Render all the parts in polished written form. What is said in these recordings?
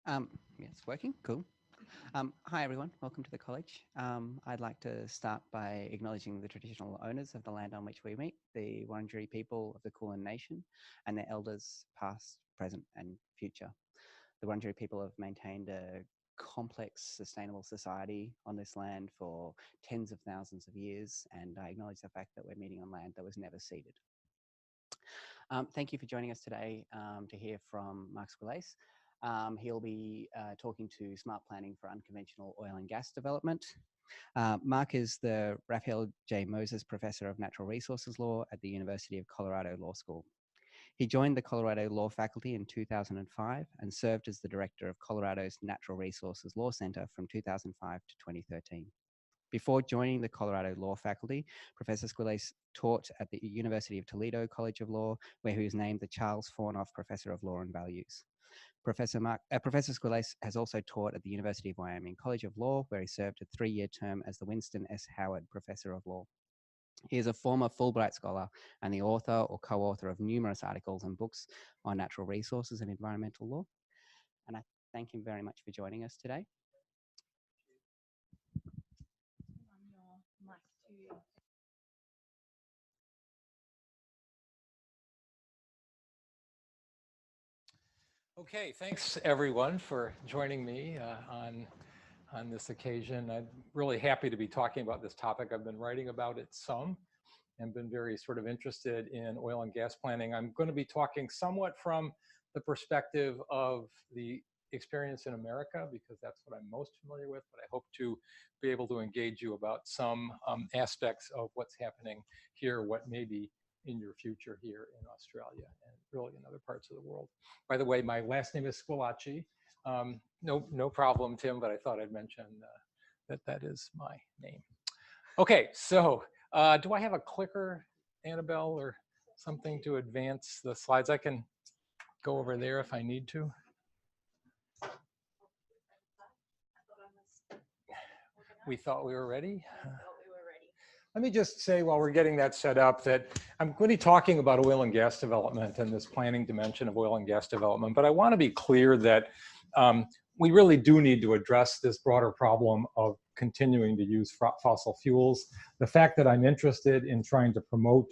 Yeah, it's working. Cool. Hi, everyone. Welcome to the college. I'd like to start by acknowledging the traditional owners of the land on which we meet, the Wurundjeri people of the Kulin Nation, and their elders past, present, and future. The Wurundjeri people have maintained a complex, sustainable society on this land for tens of thousands of years, and I acknowledge the fact that we're meeting on land that was never ceded. Thank you for joining us today to hear from Mark Squillace. He'll be talking to smart planning for unconventional oil and gas development. Mark is the Raphael J. Moses Professor of Natural Resources Law at the University of Colorado Law School. He joined the Colorado Law faculty in 2005 and served as the director of Colorado's Natural Resources Law Center from 2005 to 2013. Before joining the Colorado Law faculty, Professor Squillace taught at the University of Toledo College of Law, where he was named the Charles Fornoff Professor of Law and Values. Professor Squillace has also taught at the University of Wyoming College of Law, where he served a 3-year term as the Winston S. Howard Professor of Law. He is a former Fulbright scholar and the author or co-author of numerous articles and books on natural resources and environmental law. And I thank him very much for joining us today. Okay, thanks everyone for joining me on this occasion. I'm really happy to be talking about this topic. I've been writing about it some and been very sort of interested in oil and gas planning. I'm going to be talking somewhat from the perspective of the experience in America, because that's what I'm most familiar with, but I hope to be able to engage you about some aspects of what's happening here, what may be in your future here in Australia and really in other parts of the world. By the way, my last name is Squillace. No problem, Tim, but I thought I'd mention that is my name. Okay, so do I have a clicker, Annabelle, or something to advance the slides? I can go over there if I need to. We thought we were ready? Let me just say while we're getting that set up that I'm going to be talking about oil and gas development and this planning dimension of oil and gas development, but I want to be clear that we really do need to address this broader problem of continuing to use fossil fuels. The fact that I'm interested in trying to promote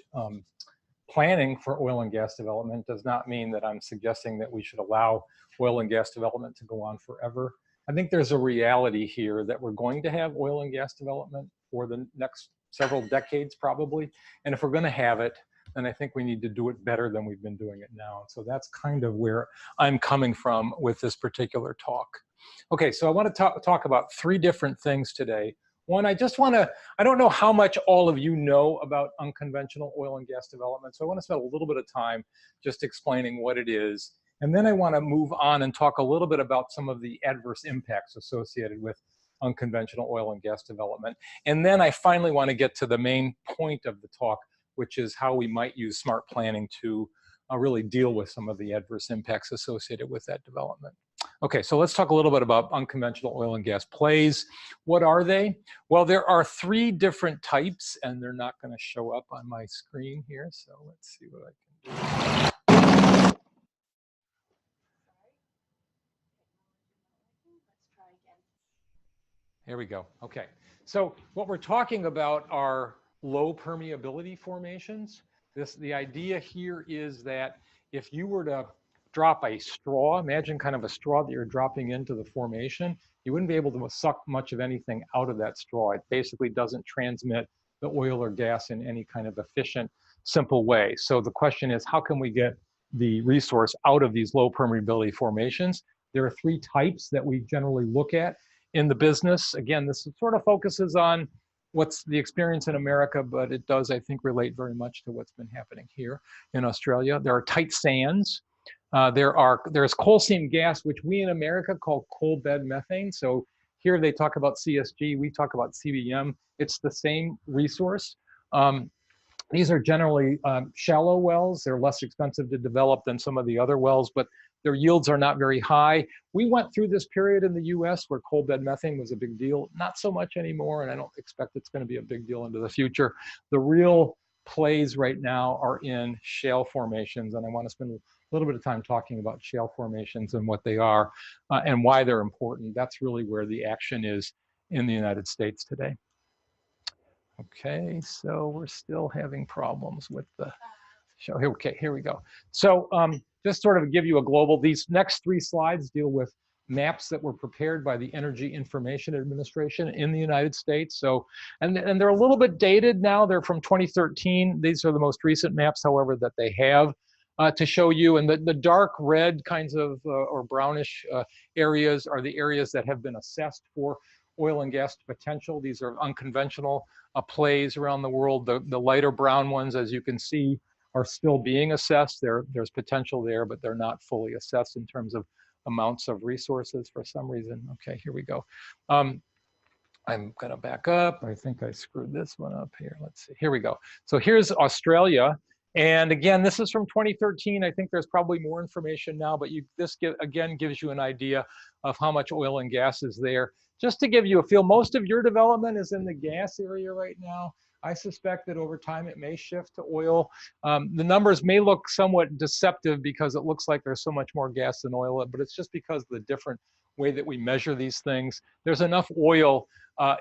planning for oil and gas development does not mean that I'm suggesting that we should allow oil and gas development to go on forever. I think there's a reality here that we're going to have oil and gas development for the next several decades probably. And if we're going to have it, then I think we need to do it better than we've been doing it now. So that's kind of where I'm coming from with this particular talk. Okay, so I want to talk about 3 different things today. One, I don't know how much all of you know about unconventional oil and gas development, so I want to spend a little bit of time just explaining what it is. And then I want to move on and talk a little bit about some of the adverse impacts associated with unconventional oil and gas development. And then I finally want to get to the main point of the talk, which is how we might use smart planning to really deal with some of the adverse impacts associated with that development. Okay, so let's talk a little bit about unconventional oil and gas plays. What are they? Well, there are 3 different types, and they're not going to show up on my screen here. So let's see what I can do. Here we go. Okay. So what we're talking about are low permeability formations. The idea here is that if you were to drop a straw, imagine kind of a straw that you're dropping into the formation, you wouldn't be able to suck much of anything out of that straw. It basically doesn't transmit the oil or gas in any kind of efficient, simple way. So the question is, how can we get the resource out of these low permeability formations? There are 3 types that we generally look at in the business. Again, this sort of focuses on what's the experience in America, but it does, I think, relate very much to what's been happening here in Australia. There are tight sands. There's coal seam gas, which we in America call coal bed methane. So here they talk about CSG, we talk about CBM. It's the same resource. These are generally shallow wells. They're less expensive to develop than some of the other wells, but their yields are not very high. We went through this period in the US where coal bed methane was a big deal. Not so much anymore, and I don't expect it's going to be a big deal into the future. The real plays right now are in shale formations, and I want to spend little bit of time talking about shale formations and what they are and why they're important. That's really where the action is in the United States today. Okay, so we're still having problems with the show. Okay, here we go. So just sort of give you a global, these next 3 slides deal with maps that were prepared by the Energy Information Administration in the United States. So, and they're a little bit dated now. They're from 2013. These are the most recent maps, however, that they have to show you. And the dark red kinds of, or brownish areas are the areas that have been assessed for oil and gas potential. These are unconventional plays around the world. The lighter brown ones, as you can see, are still being assessed. There's potential there, but they're not fully assessed in terms of amounts of resources for some reason. Okay, here we go. I'm gonna back up. I think I screwed this one up here. Let's see, here we go. So here's Australia. And again, this is from 2013. I think there's probably more information now, but this again gives you an idea of how much oil and gas is there. Just to give you a feel, most of your development is in the gas area right now. I suspect that over time it may shift to oil. The numbers may look somewhat deceptive because it looks like there's so much more gas than oil, but it's just because of the different way that we measure these things. There's enough oil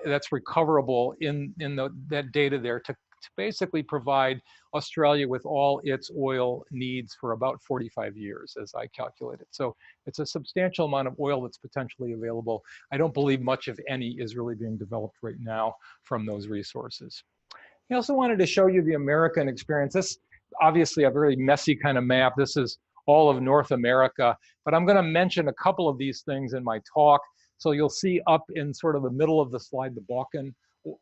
that's recoverable in that data there to basically provide Australia with all its oil needs for about 45 years, as I calculated. So it's a substantial amount of oil that's potentially available. I don't believe much, if any, is really being developed right now from those resources. I also wanted to show you the American experience. This obviously a very messy kind of map. This is all of North America, but I'm going to mention a couple of these things in my talk. So you'll see up in sort of the middle of the slide, the Bakken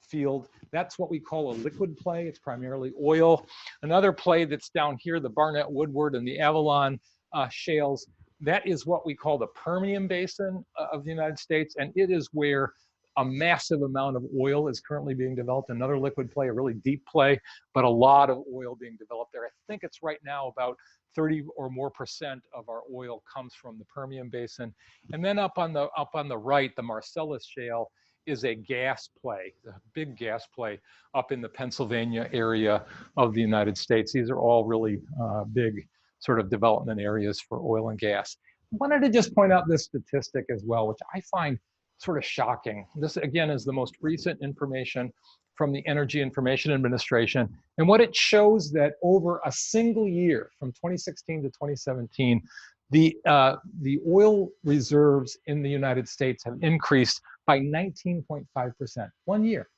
field. That's what we call a liquid play. It's primarily oil. Another play that's down here, the Barnett Woodward and the Avalon shales, that is what we call the Permian Basin of the United States, and it is where a massive amount of oil is currently being developed. Another liquid play, a really deep play, but a lot of oil being developed there. I think it's right now about 30 or more % of our oil comes from the Permian Basin. And then up on the right, the Marcellus Shale is a gas play, a big gas play up in the Pennsylvania area of the United States. These are all really big sort of development areas for oil and gas. I wanted to just point out this statistic as well, which I find sort of shocking. This again is the most recent information from the Energy Information Administration. And what it shows that over a single year from 2016 to 2017, the oil reserves in the United States have increased by 19.5%, 1 year.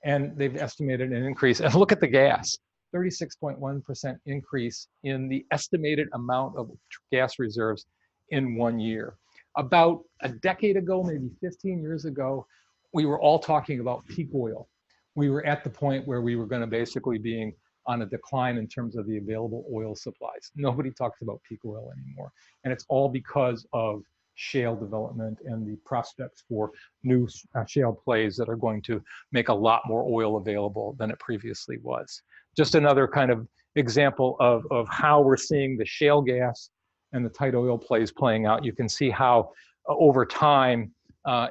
And they've estimated an increase. And look at the gas, 36.1% increase in the estimated amount of gas reserves in 1 year. About a decade ago, maybe 15 years ago, we were all talking about peak oil. We were at the point where we were going to basically being on a decline in terms of the available oil supplies. Nobody talks about peak oil anymore. And it's all because of shale development and the prospects for new shale plays that are going to make a lot more oil available than it previously was. Just another kind of example of how we're seeing the shale gas and the tight oil plays playing out. You can see how over time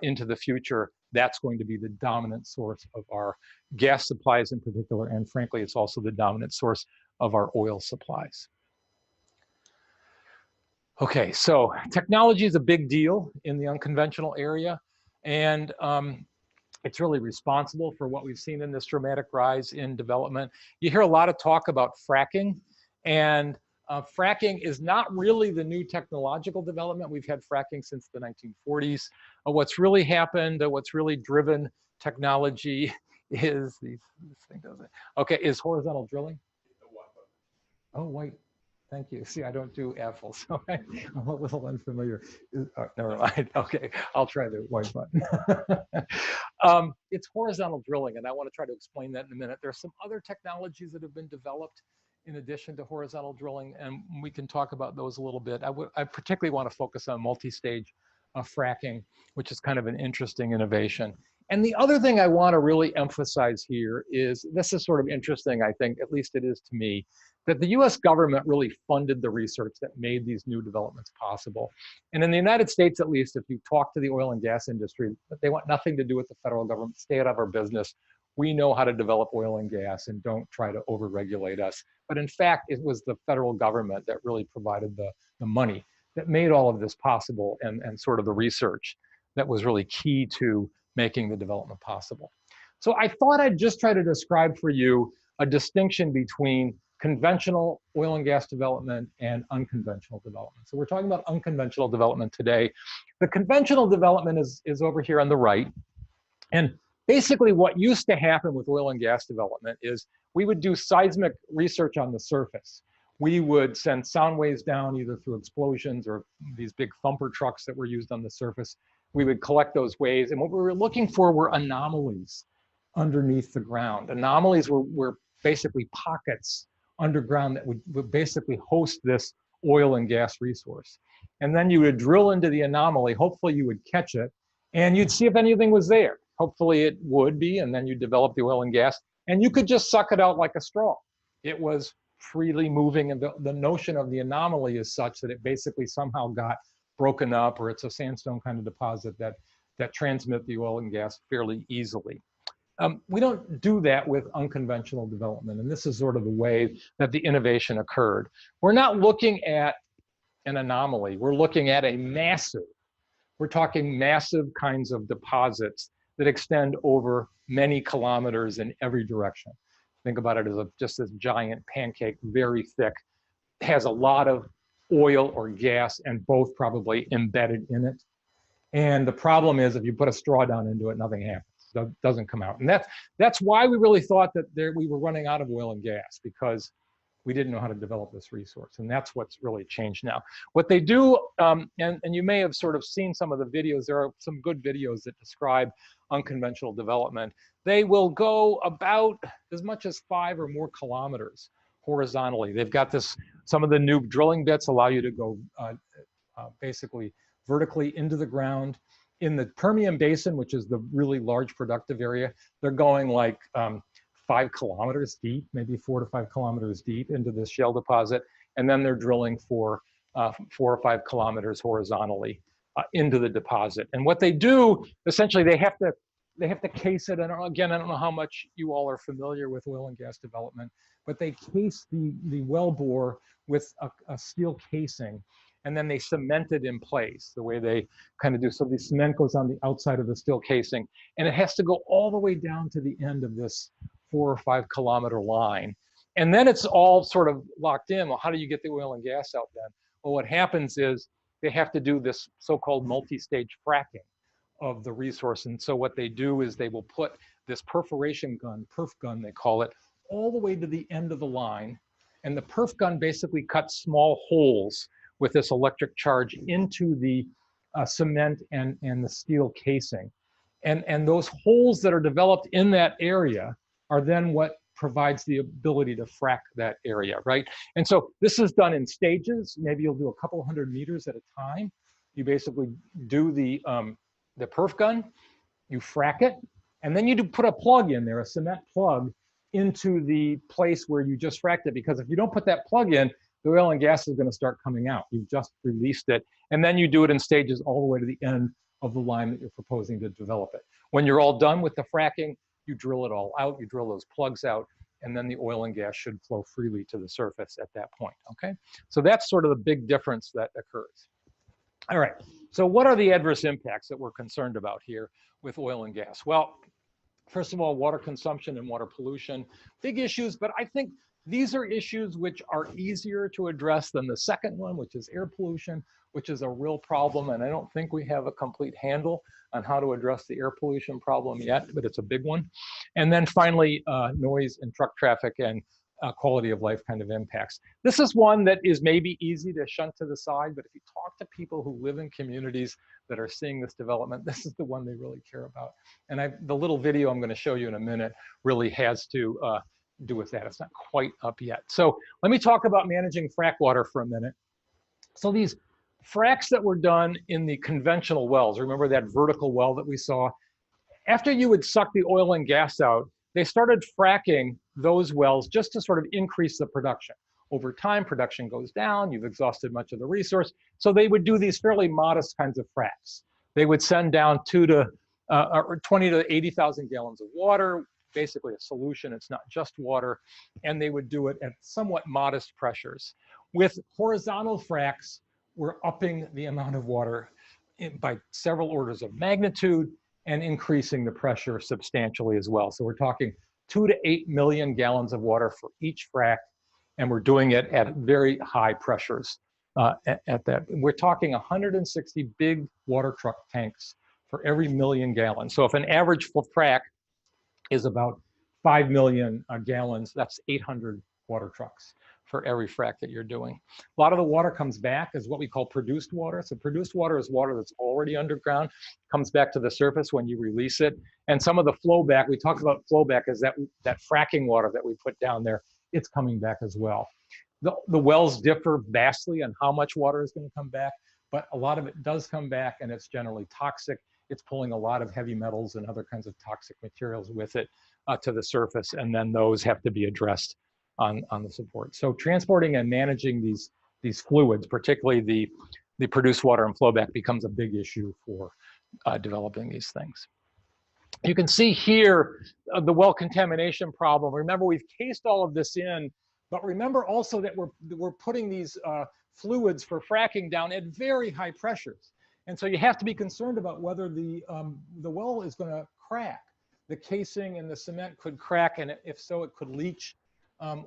into the future, that's going to be the dominant source of our gas supplies in particular, and frankly, it's also the dominant source of our oil supplies. Okay, so technology is a big deal in the unconventional area, and it's really responsible for what we've seen in this dramatic rise in development. You hear a lot of talk about fracking, and fracking is not really the new technological development. We've had fracking since the 1940s. What's really happened, what's really driven technology is, this thing does it. Okay, is horizontal drilling. Oh, wait, thank you. See, I don't do Apple, so I'm a little unfamiliar. Oh, never mind. Okay, I'll try the white button. It's horizontal drilling, and I want to try to explain that in a minute. There's some other technologies that have been developed in addition to horizontal drilling, and we can talk about those a little bit. I particularly want to focus on multi-stage fracking, which is kind of an interesting innovation. And the other thing I want to really emphasize here is, this is sort of interesting, I think, at least it is to me, that the US government really funded the research that made these new developments possible. And in the United States, at least, if you talk to the oil and gas industry, they want nothing to do with the federal government, stay out of our business. we know how to develop oil and gas and don't try to overregulate us. But in fact, it was the federal government that really provided the money that made all of this possible, and sort of the research that was really key to making the development possible. So I thought I'd just try to describe for you a distinction between conventional oil and gas development and unconventional development. So we're talking about unconventional development today. The conventional development is over here on the right. And basically what used to happen with oil and gas development is we would do seismic research on the surface. We would send sound waves down either through explosions or these big thumper trucks that were used on the surface. We would collect those waves. And what we were looking for were anomalies underneath the ground. Anomalies were basically pockets underground that would basically host this oil and gas resource. And then you would drill into the anomaly. Hopefully you would catch it and you'd see if anything was there. Hopefully it would be, and then you develop the oil and gas, and you could just suck it out like a straw. It was freely moving, and the notion of the anomaly is such that it basically somehow got broken up, or it's a sandstone kind of deposit that transmit the oil and gas fairly easily. We don't do that with unconventional development, and this is sort of the way that the innovation occurred. We're not looking at an anomaly. We're looking at a massive, we're talking massive kinds of deposits that extend over many kilometers in every direction. Think about it as just this giant pancake, very thick, has a lot of oil or gas and both probably embedded in it. And the problem is if you put a straw down into it, nothing happens. It doesn't come out. And that's why we really thought that we were running out of oil and gas, because we didn't know how to develop this resource. And that's what's really changed now. What they do, and you may have sort of seen some of the videos, there are some good videos that describe unconventional development. They will go about as much as 5 or more kilometers horizontally. They've got this, some of the new drilling bits allow you to go basically vertically into the ground. In the Permian Basin, which is the really large productive area, they're going like 5 kilometers deep, maybe 4 to 5 kilometers deep into this shale deposit. And then they're drilling for 4 or 5 kilometers horizontally into the deposit. And what they do, essentially, they have to case it. And again, I don't know how much you all are familiar with oil and gas development, but they case the wellbore with a steel casing, and then they cement it in place the way they kind of do. So the cement goes on the outside of the steel casing, and it has to go all the way down to the end of this 4 or 5 kilometer line. And then it's all sort of locked in. Well, how do you get the oil and gas out then? Well, what happens is they have to do this so-called multi-stage fracking of the resource. And so what they do is they will put this perforation gun, perf gun they call it, all the way to the end of the line. And the perf gun basically cuts small holes with this electric charge into the cement and the steel casing. And those holes that are developed in that area are then what provides the ability to frack that area, right? And so this is done in stages. Maybe you'll do a couple 100 meters at a time. You basically do the perf gun, you frack it, and then you put a plug in there, a cement plug, into the place where you just fracked it, because if you don't put that plug in, the oil and gas is going to start coming out. You've just released it, and then you do it in stages all the way to the end of the line that you're proposing to develop it. When you're all done with the fracking, you drill it all out, you drill those plugs out, and then the oil and gas should flow freely to the surface at that point, okay? So that's sort of the big difference that occurs. All right, so what are the adverse impacts that we're concerned about here with oil and gas? Well, first of all, water consumption and water pollution, big issues, but I think these are issues which are easier to address than the second one, which is air pollution, which is a real problem. And I don't think we have a complete handle on how to address the air pollution problem yet, but it's a big one. And then finally, noise and truck traffic and quality of life kind of impacts. This is one that is maybe easy to shunt to the side, but if you talk to people who live in communities that are seeing this development, this is the one they really care about. And the little video I'm going to show you in a minute really has to do with that. It's not quite up yet. So let me talk about managing frack water for a minute. So these fracks that were done in the conventional wells, remember that vertical well that we saw? After you would suck the oil and gas out, they started fracking those wells just to sort of increase the production. Over time, production goes down, you've exhausted much of the resource. So they would do these fairly modest kinds of fracks. They would send down 20 to 80,000 gallons of water, basically a solution. It's not just water. And they would do it at somewhat modest pressures. With horizontal fracks, we're upping the amount of water by several orders of magnitude and increasing the pressure substantially as well. So we're talking 2 to 8 million gallons of water for each frack, and we're doing it at very high pressures at that. We're talking 160 big water truck tanks for every million gallons. So if an average frack is about 5 million gallons, that's 800 water trucks for every frack that you're doing. A lot of the water comes back as what we call produced water. So produced water is water that's already underground, comes back to the surface when you release it. And some of the flow back, we talked about flow back, is that fracking water that we put down there, it's coming back as well. The wells differ vastly on how much water is going to come back, but a lot of it does come back, and it's generally toxic. It's pulling a lot of heavy metals and other kinds of toxic materials with it to the surface, and then those have to be addressed on the support. So transporting and managing these fluids, particularly the produced water and flowback, becomes a big issue for developing these things. You can see here the well contamination problem. Remember, we've cased all of this in, but remember also that we're putting these fluids for fracking down at very high pressures. And so you have to be concerned about whether the well is going to crack. The casing and the cement could crack, and if so, it could leach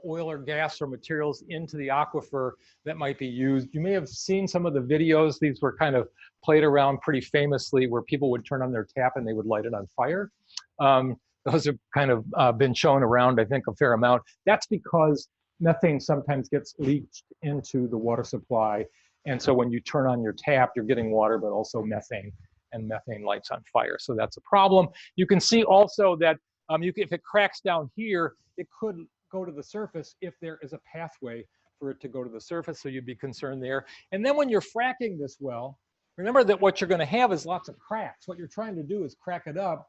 oil or gas or materials into the aquifer that might be used. You may have seen some of the videos. These were kind of played around pretty famously, where people would turn on their tap and they would light it on fire. Those have kind of been shown around, I think, a fair amount. That's because methane sometimes gets leached into the water supply. And so when you turn on your tap, you're getting water, but also methane, and methane lights on fire. So that's a problem. You can see also that if it cracks down here, it could go to the surface if there is a pathway for it to go to the surface. So you'd be concerned there. And then when you're fracking this well, remember that what you're going to have is lots of cracks. What you're trying to do is crack it up.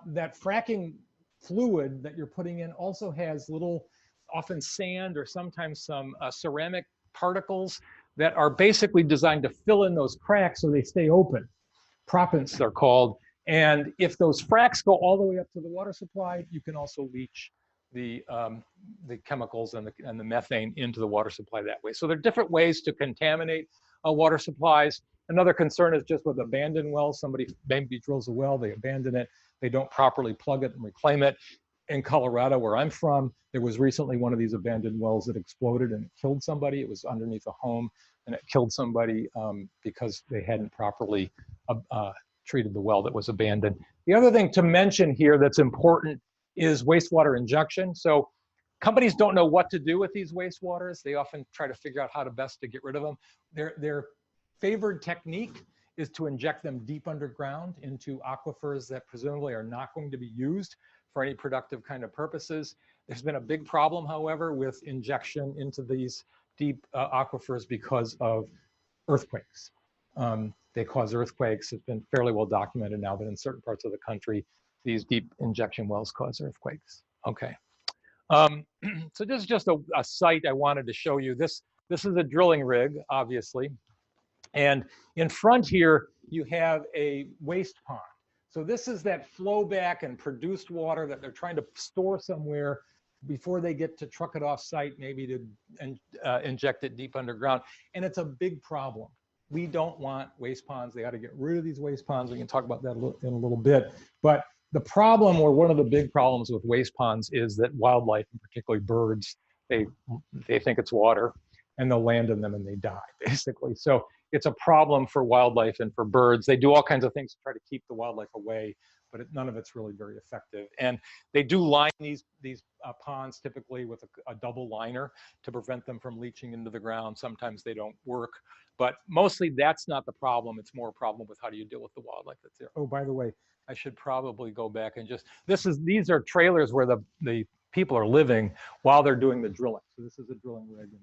That fracking fluid that you're putting in also has little, often sand or sometimes some ceramic particles that are basically designed to fill in those cracks so they stay open. Proppants, they're called. And if those fracks go all the way up to the water supply, you can also leach the chemicals and the methane into the water supply that way. So there are different ways to contaminate water supplies. Another concern is just with abandoned wells. Somebody maybe drills a well, they abandon it, they don't properly plug it and reclaim it. In Colorado, where I'm from, there was recently one of these abandoned wells that exploded and killed somebody. It was underneath a home, and it killed somebody because they hadn't properly treated the well that was abandoned. The other thing to mention here that's important is wastewater injection. So companies don't know what to do with these wastewaters. They often try to figure out how to best to get rid of them. Their favored technique is to inject them deep underground into aquifers that presumably are not going to be used for any productive kind of purposes. There's been a big problem, however, with injection into these deep aquifers because of earthquakes. They cause earthquakes. It's been fairly well documented now that in certain parts of the country, these deep injection wells cause earthquakes. Okay. So this is just a site I wanted to show you. This is a drilling rig, obviously. And in front here, you have a waste pond. So this is that flow back and produced water that they're trying to store somewhere before they get to truck it off site, maybe to inject it deep underground. And it's a big problem. We don't want waste ponds. They ought to get rid of these waste ponds. We can talk about that in a little bit. But the problem, or one of the big problems with waste ponds, is that wildlife, and particularly birds, they think it's water, and they'll land in them and they die, basically. So it's a problem for wildlife and for birds. They do all kinds of things to try to keep the wildlife away, but none of it's really very effective. And they do line these ponds typically with a double liner to prevent them from leaching into the ground. Sometimes they don't work, but mostly that's not the problem. It's more a problem with how do you deal with the wildlife that's there. Oh, by the way, I should probably go back and just, these are trailers where the people are living while they're doing the drilling. So this is a drilling rig, and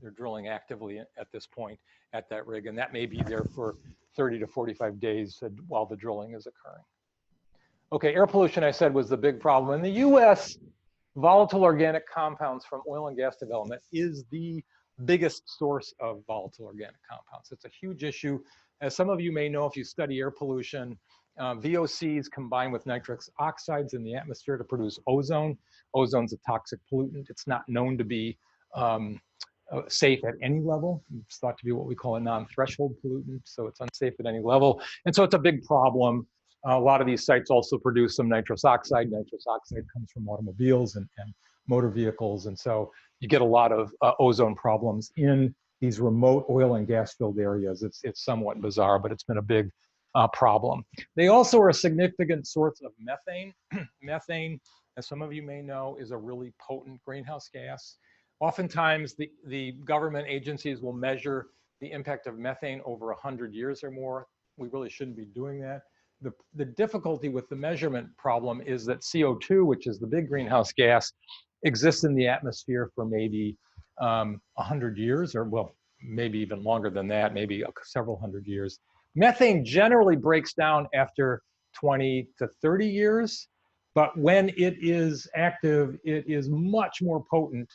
they're drilling actively at this point at that rig, and that may be there for 30 to 45 days while the drilling is occurring. Okay, air pollution, I said, was the big problem. In the US, volatile organic compounds from oil and gas development is the biggest source of volatile organic compounds. It's a huge issue. As some of you may know, if you study air pollution, VOCs combine with nitrous oxides in the atmosphere to produce ozone. Ozone's a toxic pollutant. It's not known to be safe at any level. It's thought to be what we call a non-threshold pollutant, so it's unsafe at any level. And so it's a big problem. A lot of these sites also produce some nitrous oxide. Nitrous oxide comes from automobiles and motor vehicles. And so you get a lot of ozone problems in these remote oil and gas filled areas. It's somewhat bizarre, but it's been a big problem. They also are a significant source of methane. Methane, as some of you may know, is a really potent greenhouse gas. Oftentimes, the government agencies will measure the impact of methane over 100 years or more. We really shouldn't be doing that. The difficulty with the measurement problem is that CO2, which is the big greenhouse gas, exists in the atmosphere for maybe 100 years, or well, maybe even longer than that, maybe several hundred years. Methane generally breaks down after 20 to 30 years, but when it is active, it is much more potent.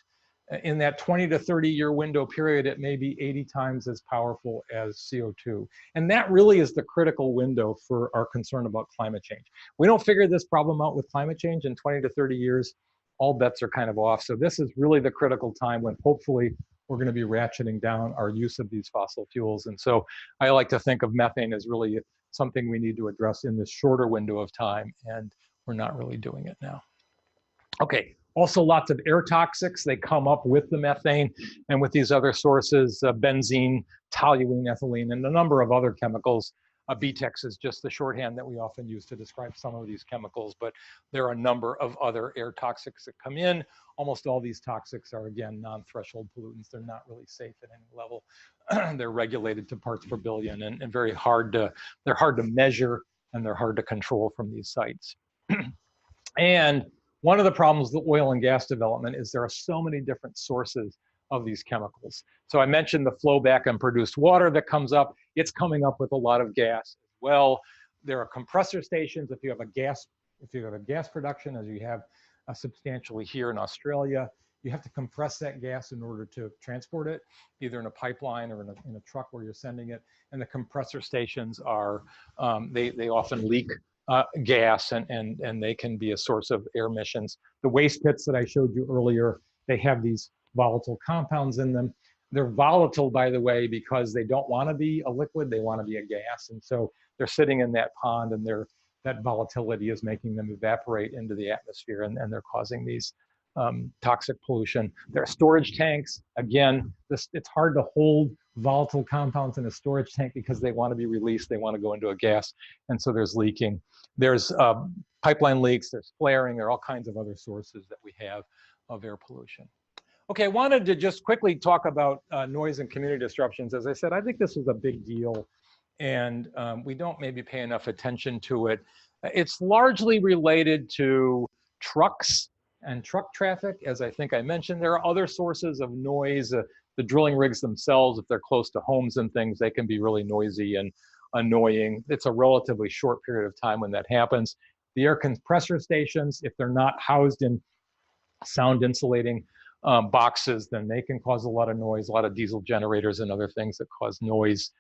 In that 20 to 30 year window period, it may be 80 times as powerful as CO2. And that really is the critical window for our concern about climate change. We don't figure this problem out with climate change in 20 to 30 years, all bets are kind of off. So this is really the critical time when hopefully we're going to be ratcheting down our use of these fossil fuels. And so I like to think of methane as really something we need to address in this shorter window of time, and we're not really doing it now. Okay. Also, lots of air toxics. They come up with the methane and with these other sources, benzene, toluene, ethylene, and a number of other chemicals. BTEX is just the shorthand that we often use to describe some of these chemicals, but there are a number of other air toxics that come in. Almost all these toxics are, again, non-threshold pollutants. They're not really safe at any level. They're regulated to parts per billion and very hard to, they're hard to measure and they're hard to control from these sites. And one of the problems with oil and gas development is there are so many different sources of these chemicals. So I mentioned the flow back and produced water that comes up. It's coming up with a lot of gas as well. There are compressor stations. If you have a gas production, as you have substantially here in Australia, you have to compress that gas in order to transport it, either in a pipeline or in a truck where you're sending it. And the compressor stations are, they often leak gas and they can be a source of air emissions. The waste pits that I showed you earlier, they have these volatile compounds in them. They're volatile, by the way, because they don't want to be a liquid, they want to be a gas. And so they're sitting in that pond and that volatility is making them evaporate into the atmosphere and they're causing these toxic pollution. There are storage tanks. Again, it's hard to hold volatile compounds in a storage tank because they want to be released. They want to go into a gas. And so there's leaking. There's pipeline leaks. There's flaring. There are all kinds of other sources that we have of air pollution. Okay, I wanted to just quickly talk about noise and community disruptions. As I said, I think this is a big deal and we don't maybe pay enough attention to it. It's largely related to trucks and truck traffic. As I think I mentioned, there are other sources of noise. The drilling rigs themselves, if they're close to homes and things, they can be really noisy and annoying. It's a relatively short period of time when that happens. The air compressor stations, if they're not housed in sound insulating boxes, then they can cause a lot of noise, a lot of diesel generators and other things that cause noise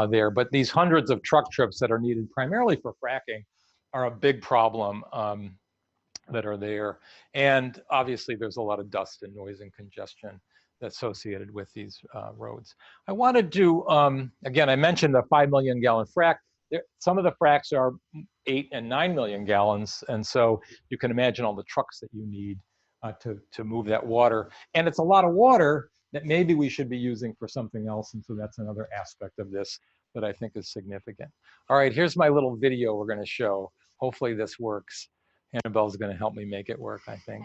there. But these hundreds of truck trips that are needed primarily for fracking are a big problem that are there. And obviously there's a lot of dust and noise and congestion that's associated with these roads. I wanted to, again, I mentioned the 5 million gallon frack. Some of the fracks are 8 and 9 million gallons. And so you can imagine all the trucks that you need to move that water. And it's a lot of water that maybe we should be using for something else. And so that's another aspect of this that I think is significant. All right, here's my little video we're gonna show. Hopefully this works. Annabelle's gonna help me make it work, I think.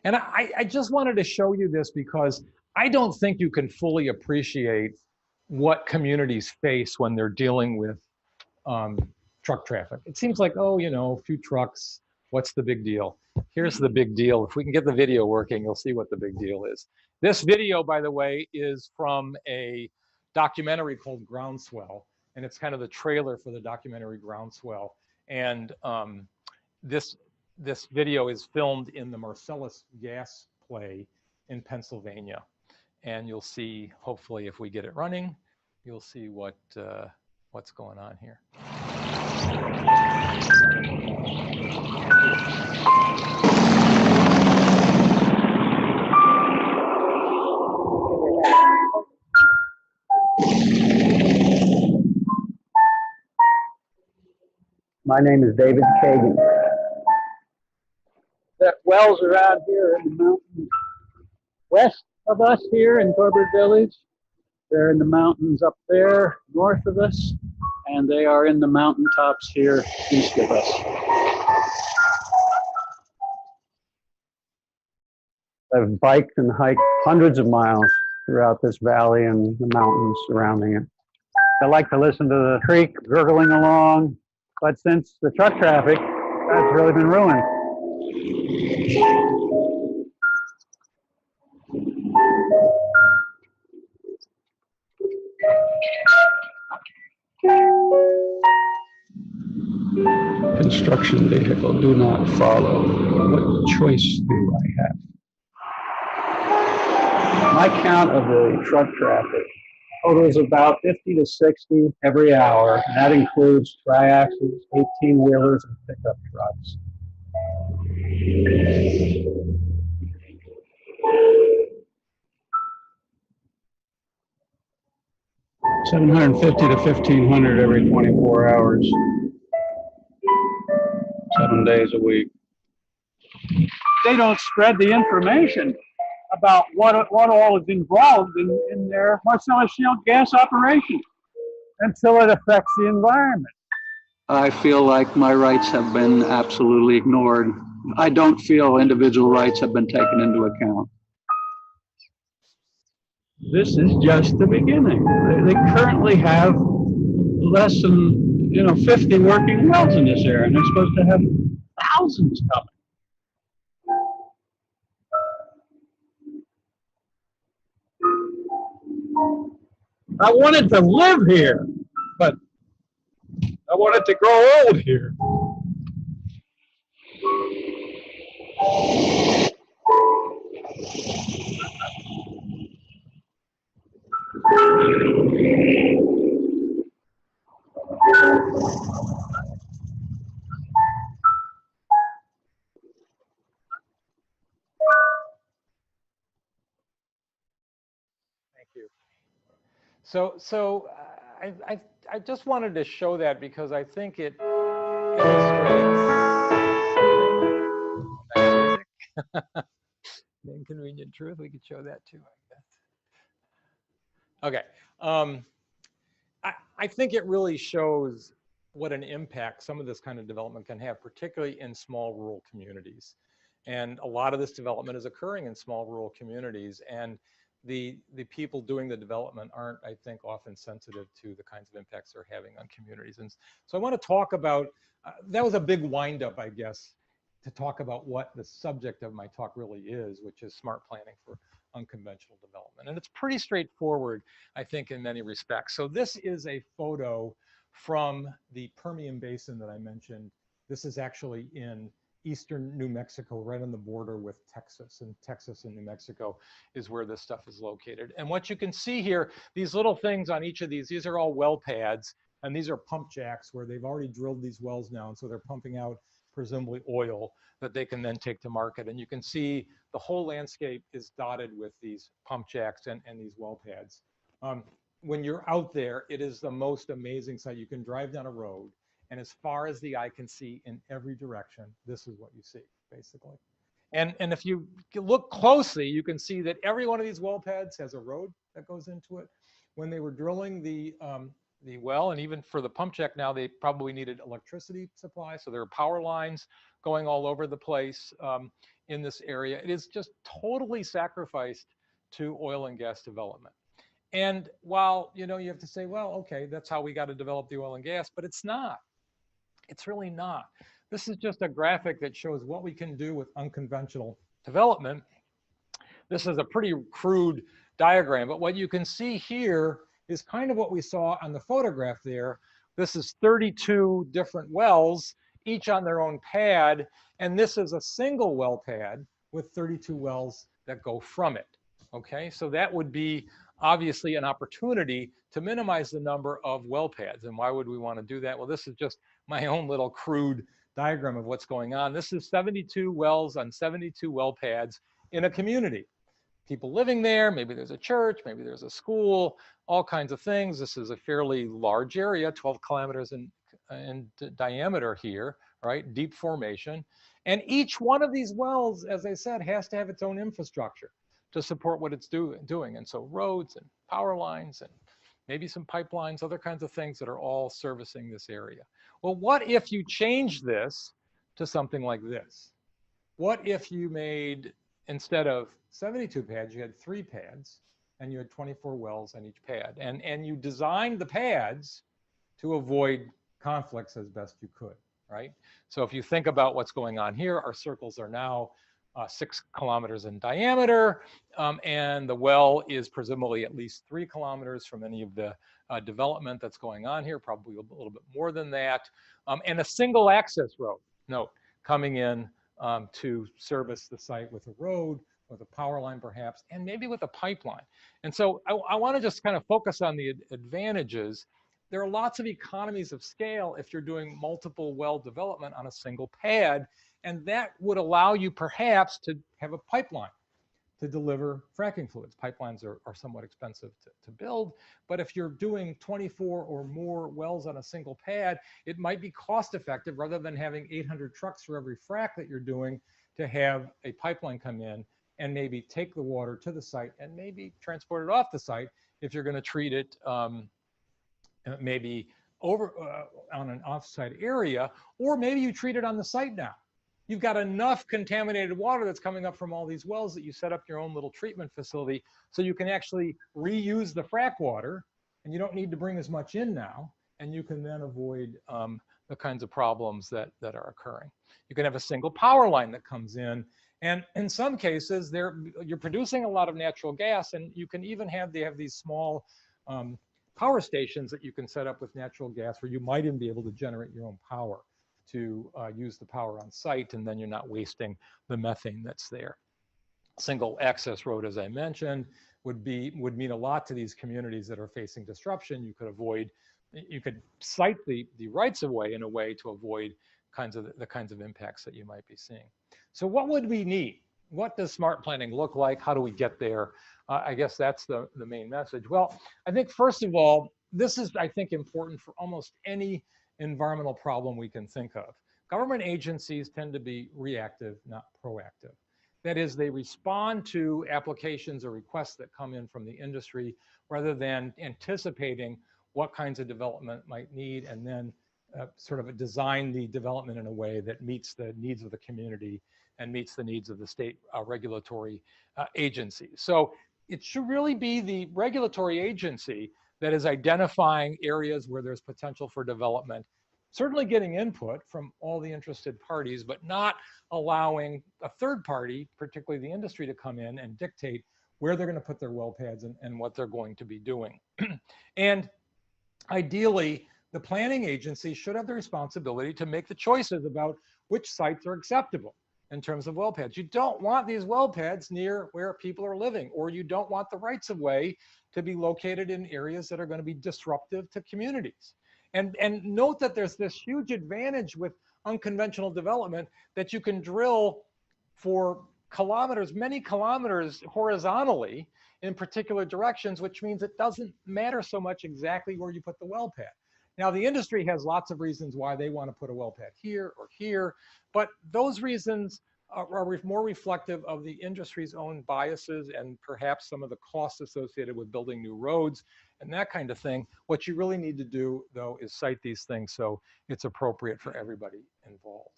And I just wanted to show you this because I don't think you can fully appreciate what communities face when they're dealing with truck traffic. It seems like, oh, you know, a few trucks, what's the big deal? Here's the big deal. If we can get the video working, you'll see what the big deal is. This video, by the way, is from a documentary called Groundswell, and it's kind of the trailer for the documentary Groundswell. And this video is filmed in the Marcellus gas play in Pennsylvania. And you'll see, hopefully, if we get it running, you'll see what's going on here. My name is David Kagan. The wells around here in the mountains west of us here in Corbett Village. They're in the mountains up there north of us, and they are in the mountaintops here east of us. I've biked and hiked hundreds of miles throughout this valley and the mountains surrounding it. I like to listen to the creek gurgling along, but since the truck traffic, that's really been ruined. Construction vehicle, do not follow. What choice do I have? My count of the truck traffic totals about 50 to 60 every hour. That includes triaxles, 18-wheelers, and pickup trucks. $750 to $1,500 every 24 hours, 7 days a week. They don't spread the information about what all is involved in their Marcellus Shale gas operation until it affects the environment. I feel like my rights have been absolutely ignored. I don't feel individual rights have been taken into account. This is just the beginning. They currently have less than 50 working wells in this area, and they're supposed to have thousands coming. I wanted to live here, but I wanted to grow old here. Thank you. So I just wanted to show that because I think it illustrates the inconvenient truth. We could show that too, I guess. Okay. I think it really shows what an impact some of this kind of development can have, particularly in small rural communities. And a lot of this development is occurring in small rural communities, and the people doing the development aren't, I think, often sensitive to the kinds of impacts they're having on communities. And so I want to talk about, that was a big windup, I guess, to talk about what the subject of my talk really is, which is smart planning for unconventional development. And it's pretty straightforward, I think, in many respects. So this is a photo from the Permian Basin that I mentioned. This is actually in eastern New Mexico, right on the border with Texas. And Texas and New Mexico is where this stuff is located. And what you can see here, these little things on each of these are all well pads, and these are pump jacks where they've already drilled these wells now, and so they're pumping out presumably oil that they can then take to market. And you can see the whole landscape is dotted with these pump jacks and these well pads. When you're out there, it is the most amazing sight. You can drive down a road, and as far as the eye can see in every direction, this is what you see, basically. And if you look closely, you can see that every one of these well pads has a road that goes into it. When they were drilling the well, and even for the pump check now, they probably needed electricity supply, so there are power lines going all over the place in this area. It is just totally sacrificed to oil and gas development. And while, you have to say, well, okay, that's how we got to develop the oil and gas, but it's not. It's really not. This is just a graphic that shows what we can do with unconventional development. This is a pretty crude diagram, but what you can see here is kind of what we saw on the photograph there. This is 32 different wells, each on their own pad, and this is a single well pad with 32 wells that go from it. Okay, so that would be obviously an opportunity to minimize the number of well pads. And why would we want to do that? Well, this is just my own little crude diagram of what's going on. This is 72 wells on 72 well pads in a community. People living there, maybe there's a church, maybe there's a school, all kinds of things. This is a fairly large area, 12 kilometers in diameter here, right? Deep formation. And each one of these wells, as I said, has to have its own infrastructure to support what it's doing. And so roads and power lines and maybe some pipelines, other kinds of things that are all servicing this area. Well, what if you change this to something like this? What if you made, instead of 72 pads, you had 3 pads and you had 24 wells on each pad. And you designed the pads to avoid conflicts as best you could, right? So if you think about what's going on here, our circles are now 6 kilometers in diameter, and the well is presumably at least 3 kilometers from any of the development that's going on here, probably a little bit more than that, and a single access road, note, coming in to service the site with a road, with a power line perhaps, and maybe with a pipeline. And so I want to just kind of focus on the advantages. There are lots of economies of scale if you're doing multiple well development on a single pad, and that would allow you perhaps to have a pipeline to deliver fracking fluids. Pipelines are somewhat expensive to build, but if you're doing 24 or more wells on a single pad, it might be cost effective rather than having 800 trucks for every frack that you're doing to have a pipeline come in and maybe take the water to the site and maybe transport it off the site if you're going to treat it maybe over on an off-site area, or maybe you treat it on the site now. You've got enough contaminated water that's coming up from all these wells that you set up your own little treatment facility so you can actually reuse the frack water, and you don't need to bring as much in now, and you can then avoid the kinds of problems that are occurring. You can have a single power line that comes in, and in some cases you're producing a lot of natural gas, and you can even have these small power stations that you can set up with natural gas where you might even be able to generate your own power to use the power on site, and then you're not wasting the methane that's there. Single access road, as I mentioned, would mean a lot to these communities that are facing disruption. You could site the rights of way in a way to avoid the kinds of impacts that you might be seeing. So what would we need? What does smart planning look like? How do we get there? I guess that's the main message. Well, I think first of all, this is, I think, important for almost any environmental problem we can think of. Government agencies tend to be reactive, not proactive. That is, they respond to applications or requests that come in from the industry rather than anticipating what kinds of development might need, and then sort of design the development in a way that meets the needs of the community and meets the needs of the state regulatory agencies. So it should really be the regulatory agency that is identifying areas where there's potential for development, certainly getting input from all the interested parties, but not allowing a third party, particularly the industry, to come in and dictate where they're going to put their well pads and what they're going to be doing. And ideally, the planning agency should have the responsibility to make the choices about which sites are acceptable in terms of well pads. You don't want these well pads near where people are living, or you don't want the rights of way to be located in areas that are going to be disruptive to communities. And note that there's this huge advantage with unconventional development that you can drill for kilometers, many kilometers horizontally in particular directions, which means it doesn't matter so much exactly where you put the well pad. Now, the industry has lots of reasons why they want to put a well pad here or here, but those reasons are more reflective of the industry's own biases and perhaps some of the costs associated with building new roads and that kind of thing. What you really need to do, though, is cite these things so it's appropriate for everybody involved.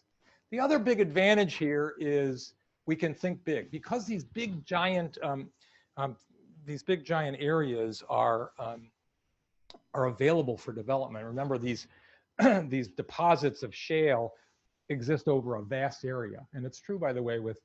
The other big advantage here is we can think big, because these big giant areas are available for development. Remember, these these deposits of shale exist over a vast area, and it's true, by the way, with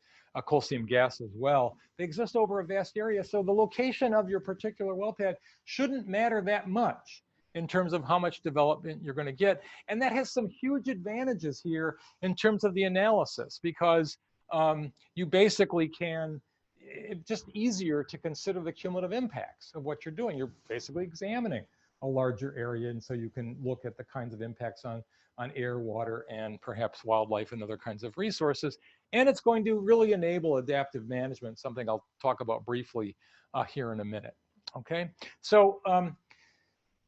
coal seam gas as well. They exist over a vast area, so the location of your particular well pad shouldn't matter that much in terms of how much development you're going to get. And that has some huge advantages here in terms of the analysis, because you basically can, it's just easier to consider the cumulative impacts of what you're doing. You're basically examining a larger area, and so you can look at the kinds of impacts on on air, water, and perhaps wildlife and other kinds of resources. And it's going to really enable adaptive management, something I'll talk about briefly here in a minute. Okay, so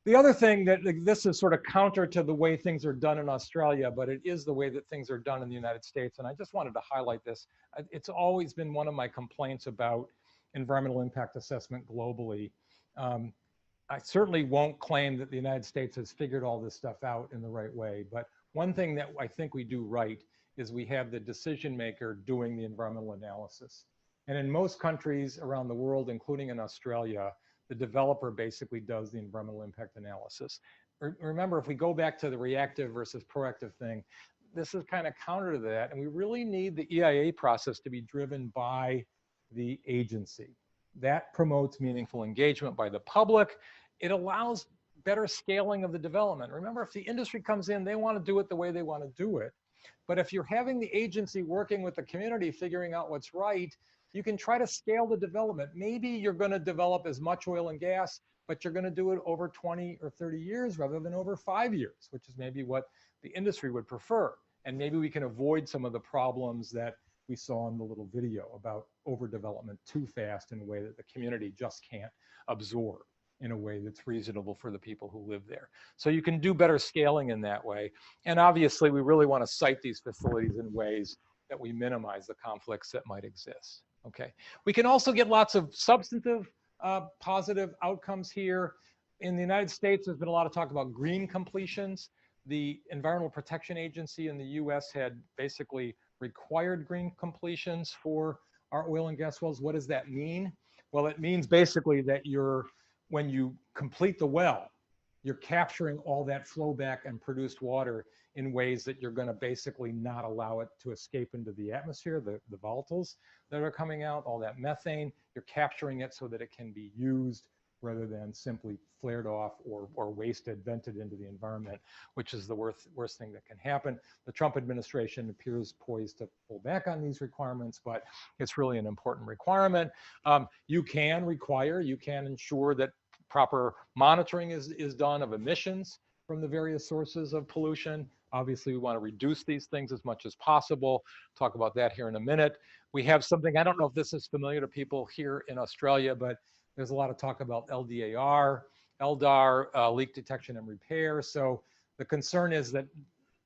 the other thing that this is sort of counter to the way things are done in Australia, but it is the way that things are done in the United States. And I just wanted to highlight this. It's always been one of my complaints about environmental impact assessment globally. I certainly won't claim that the United States has figured all this stuff out in the right way. But one thing that I think we do right is we have the decision maker doing the environmental analysis. And in most countries around the world, including in Australia, the developer basically does the environmental impact analysis. Remember, if we go back to the reactive versus proactive thing, this is kind of counter to that. And we really need the EIA process to be driven by the agency. That promotes meaningful engagement by the public. It allows better scaling of the development. Remember, if the industry comes in, they want to do it the way they want to do it. But if you're having the agency working with the community, figuring out what's right, you can try to scale the development. Maybe you're going to develop as much oil and gas, but you're going to do it over 20 or 30 years rather than over 5 years, which is maybe what the industry would prefer. And maybe we can avoid some of the problems that we saw in the little video about overdevelopment too fast in a way that the community just can't absorb in a way that's reasonable for the people who live there. So you can do better scaling in that way. And obviously, we really want to site these facilities in ways that we minimize the conflicts that might exist. Okay. We can also get lots of substantive positive outcomes here. In the United States, there's been a lot of talk about green completions. The Environmental Protection Agency in the US had basically required green completions for our oil and gas wells. What does that mean? Well, it means basically that when you complete the well, you're capturing all that flow back and produced water in ways that you're going to basically not allow it to escape into the atmosphere, the volatiles that are coming out, all that methane, you're capturing it so that it can be used rather than simply flared off or wasted, vented into the environment, which is the worst thing that can happen. The Trump administration appears poised to pull back on these requirements, but it's really an important requirement. You can ensure that proper monitoring is done of emissions from the various sources of pollution. Obviously, we want to reduce these things as much as possible. Talk about that here in a minute. We have something, I don't know if this is familiar to people here in Australia, but there's a lot of talk about LDAR, LDAR, leak detection and repair. So the concern is that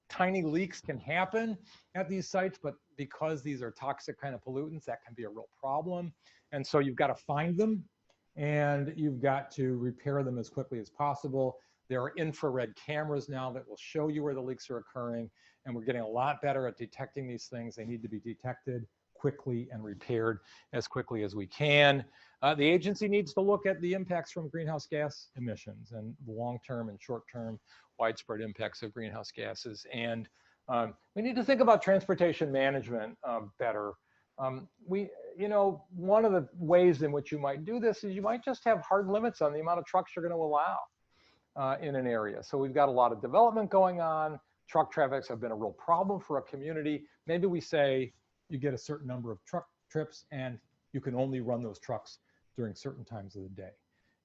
tiny leaks can happen at these sites, but because these are toxic kind of pollutants, that can be a real problem. And so you've got to find them and you've got to repair them as quickly as possible. There are infrared cameras now that will show you where the leaks are occurring, and we're getting a lot better at detecting these things. They need to be detected quickly and repaired as quickly as we can. The agency needs to look at the impacts from greenhouse gas emissions and the long-term and short-term widespread impacts of greenhouse gases. And we need to think about transportation management better. One of the ways in which you might do this is you might just have hard limits on the amount of trucks you're going to allow in an area. So we've got a lot of development going on. Truck traffics have been a real problem for a community. Maybe we say you get a certain number of truck trips and you can only run those trucks during certain times of the day.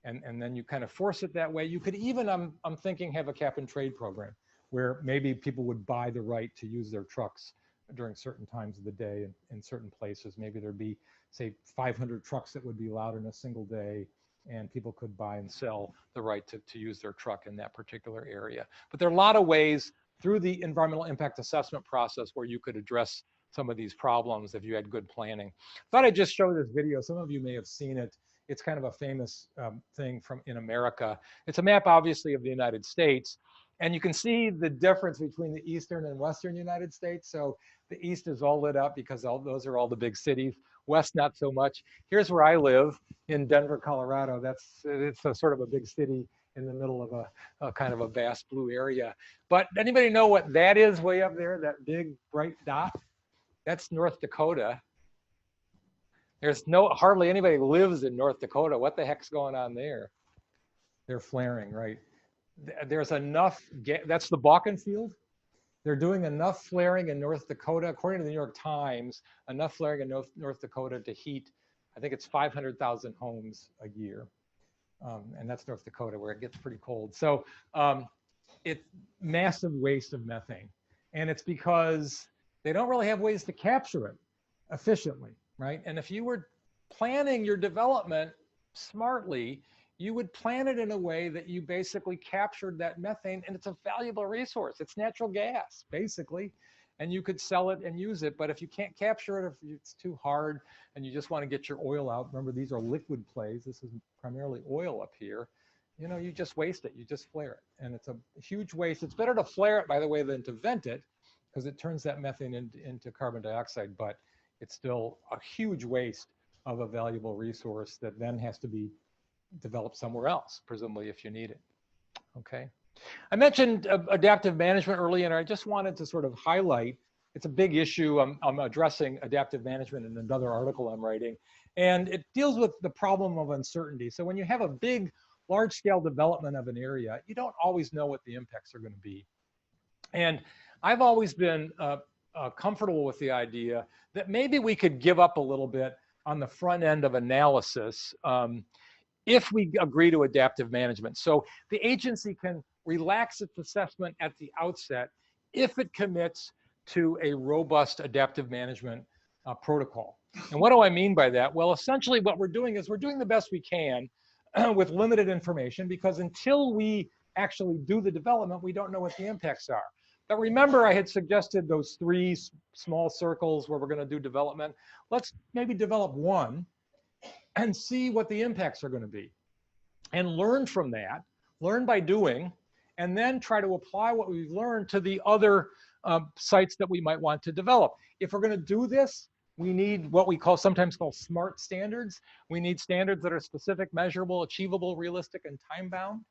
And then you kind of force it that way. You could even, I'm thinking, have a cap and trade program where maybe people would buy the right to use their trucks during certain times of the day in certain places. Maybe there'd be, say, 500 trucks that would be allowed in a single day, and people could buy and sell the right to use their truck in that particular area. But there are a lot of ways through the environmental impact assessment process where you could address some of these problems if you had good planning. Thought I'd just show this video. Some of you may have seen it. It's kind of a famous thing in America. It's a map, obviously, of the United States. And you can see the difference between the eastern and western United States. So the east is all lit up because those are all the big cities. West, not so much. Here's where I live in Denver, Colorado. It's a sort of a big city in the middle of a kind of a vast blue area. But anybody know what that is way up there, that big bright dot? That's North Dakota. There's hardly anybody lives in North Dakota. What the heck's going on there? They're flaring, right? There's enough, that's the Bakken field. They're doing enough flaring in North Dakota, according to the New York Times, enough flaring in North Dakota to heat, I think it's 500,000 homes a year. And that's North Dakota, where it gets pretty cold. So it's massive waste of methane. And it's because they don't really have ways to capture it efficiently, right? And if you were planning your development smartly, you would plan it in a way that you basically captured that methane, and it's a valuable resource. It's natural gas, basically, and you could sell it and use it. But if you can't capture it, if it's too hard and you just want to get your oil out, remember these are liquid plays. This is primarily oil up here. You know, you just waste it. You just flare it, and it's a huge waste. It's better to flare it, by the way, than to vent it, because it turns that methane into carbon dioxide, but it's still a huge waste of a valuable resource that then has to be developed somewhere else, presumably if you need it. Okay. I mentioned adaptive management earlier, and I just wanted to sort of highlight, it's a big issue. I'm addressing adaptive management in another article I'm writing, and it deals with the problem of uncertainty. So when you have a big, large-scale development of an area, you don't always know what the impacts are going to be. And I've always been comfortable with the idea that maybe we could give up a little bit on the front end of analysis if we agree to adaptive management. So the agency can relax its assessment at the outset if it commits to a robust adaptive management protocol. And what do I mean by that? Well, essentially what we're doing is we're doing the best we can with limited information, because until we actually do the development, we don't know what the impacts are. But remember, I had suggested those 3 small circles where we're going to do development. Let's maybe develop one and see what the impacts are going to be, and learn from that, learn by doing, and then try to apply what we've learned to the other sites that we might want to develop. If we're going to do this, we need what we sometimes call SMART standards. We need standards that are specific, measurable, achievable, realistic, and time-bound.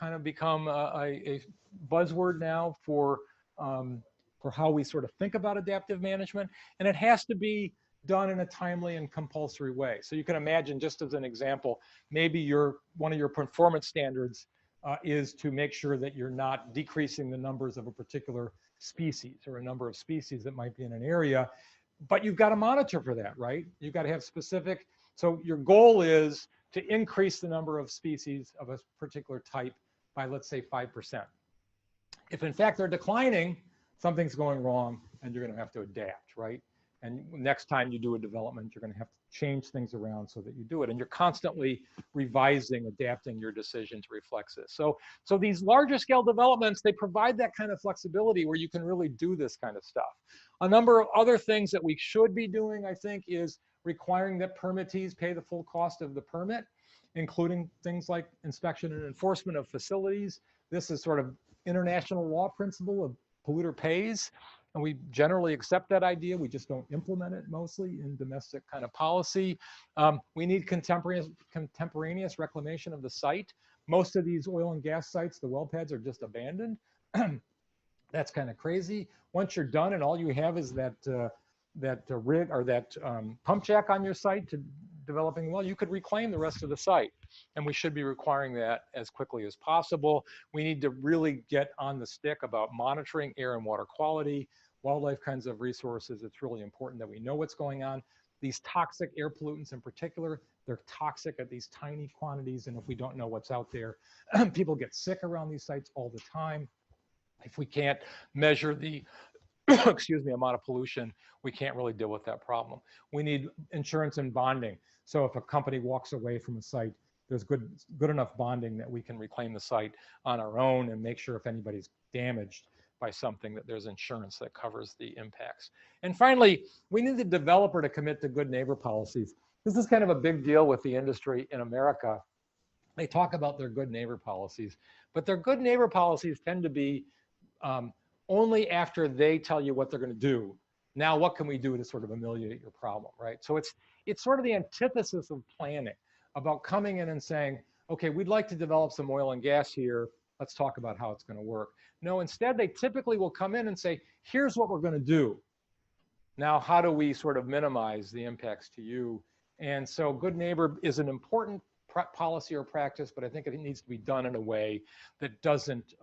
Kind of become a buzzword now for how we sort of think about adaptive management. And it has to be done in a timely and compulsory way. So you can imagine, just as an example, maybe one of your performance standards is to make sure that you're not decreasing the numbers of a particular species or a number of species that might be in an area, but you've got to monitor for that, right? You've got to have specific, so your goal is to increase the number of species of a particular type by, let's say, 5%. If in fact they're declining, something's going wrong and you're going to have to adapt, right? And next time you do a development, you're going to have to change things around so that you do it. And you're constantly revising, adapting your decision to reflect this. So these larger scale developments, they provide that kind of flexibility where you can really do this kind of stuff. A number of other things that we should be doing, I think, is requiring that permittees pay the full cost of the permit, including things like inspection and enforcement of facilities. This is sort of international law principle of polluter pays. And we generally accept that idea. We just don't implement it mostly in domestic kind of policy. We need contemporaneous reclamation of the site. Most of these oil and gas sites, the well pads are just abandoned. That's kind of crazy. Once you're done and all you have is that rig or that pump jack on your site to developing well, you could reclaim the rest of the site. And we should be requiring that as quickly as possible. We need to really get on the stick about monitoring air and water quality, wildlife kinds of resources. It's really important that we know what's going on. These toxic air pollutants in particular, they're toxic at these tiny quantities. And if we don't know what's out there, people get sick around these sites all the time. If we can't measure the excuse me, amount of pollution, we can't really deal with that problem. We need insurance and bonding. So if a company walks away from a site, there's good enough bonding that we can reclaim the site on our own and make sure if anybody's damaged by something that there's insurance that covers the impacts. And finally, we need the developer to commit to good neighbor policies. This is kind of a big deal with the industry in America. They talk about their good neighbor policies, but their good neighbor policies tend to be only after they tell you what they're going to do. Now, what can we do to sort of ameliorate your problem, right? So it's sort of the antithesis of planning, about coming in and saying, okay, we'd like to develop some oil and gas here. Let's talk about how it's going to work. No, instead, they typically will come in and say, here's what we're going to do. Now, how do we sort of minimize the impacts to you? And so good neighbor is an important policy or practice, but I think it needs to be done in a way that doesn't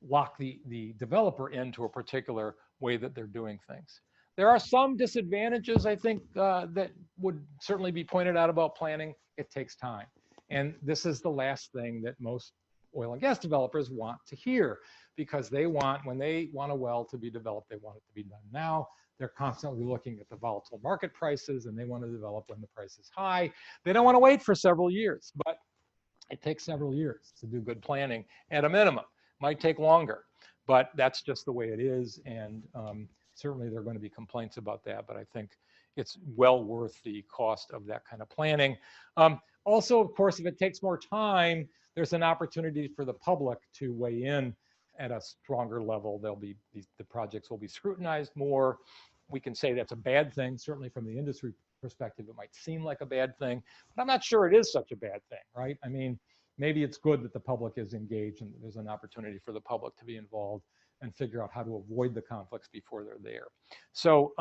lock the developer into a particular way that they're doing things. There are some disadvantages, I think, that would certainly be pointed out about planning. It takes time. And this is the last thing that most oil and gas developers want to hear, because they want, when they want a well to be developed, they want it to be done now. They're constantly looking at the volatile market prices, and they want to develop when the price is high. They don't want to wait for several years, but it takes several years to do good planning at a minimum. Might take longer, but that's just the way it is. And certainly there are going to be complaints about that, but I think it's well worth the cost of that kind of planning. Also, of course, if it takes more time, there's an opportunity for the public to weigh in at a stronger level. The projects will be scrutinized more. We can say that's a bad thing. Certainly from the industry perspective, it might seem like a bad thing, but I'm not sure it is such a bad thing, right? I mean, maybe it's good that the public is engaged and there's an opportunity for the public to be involved and figure out how to avoid the conflicts before they're there. So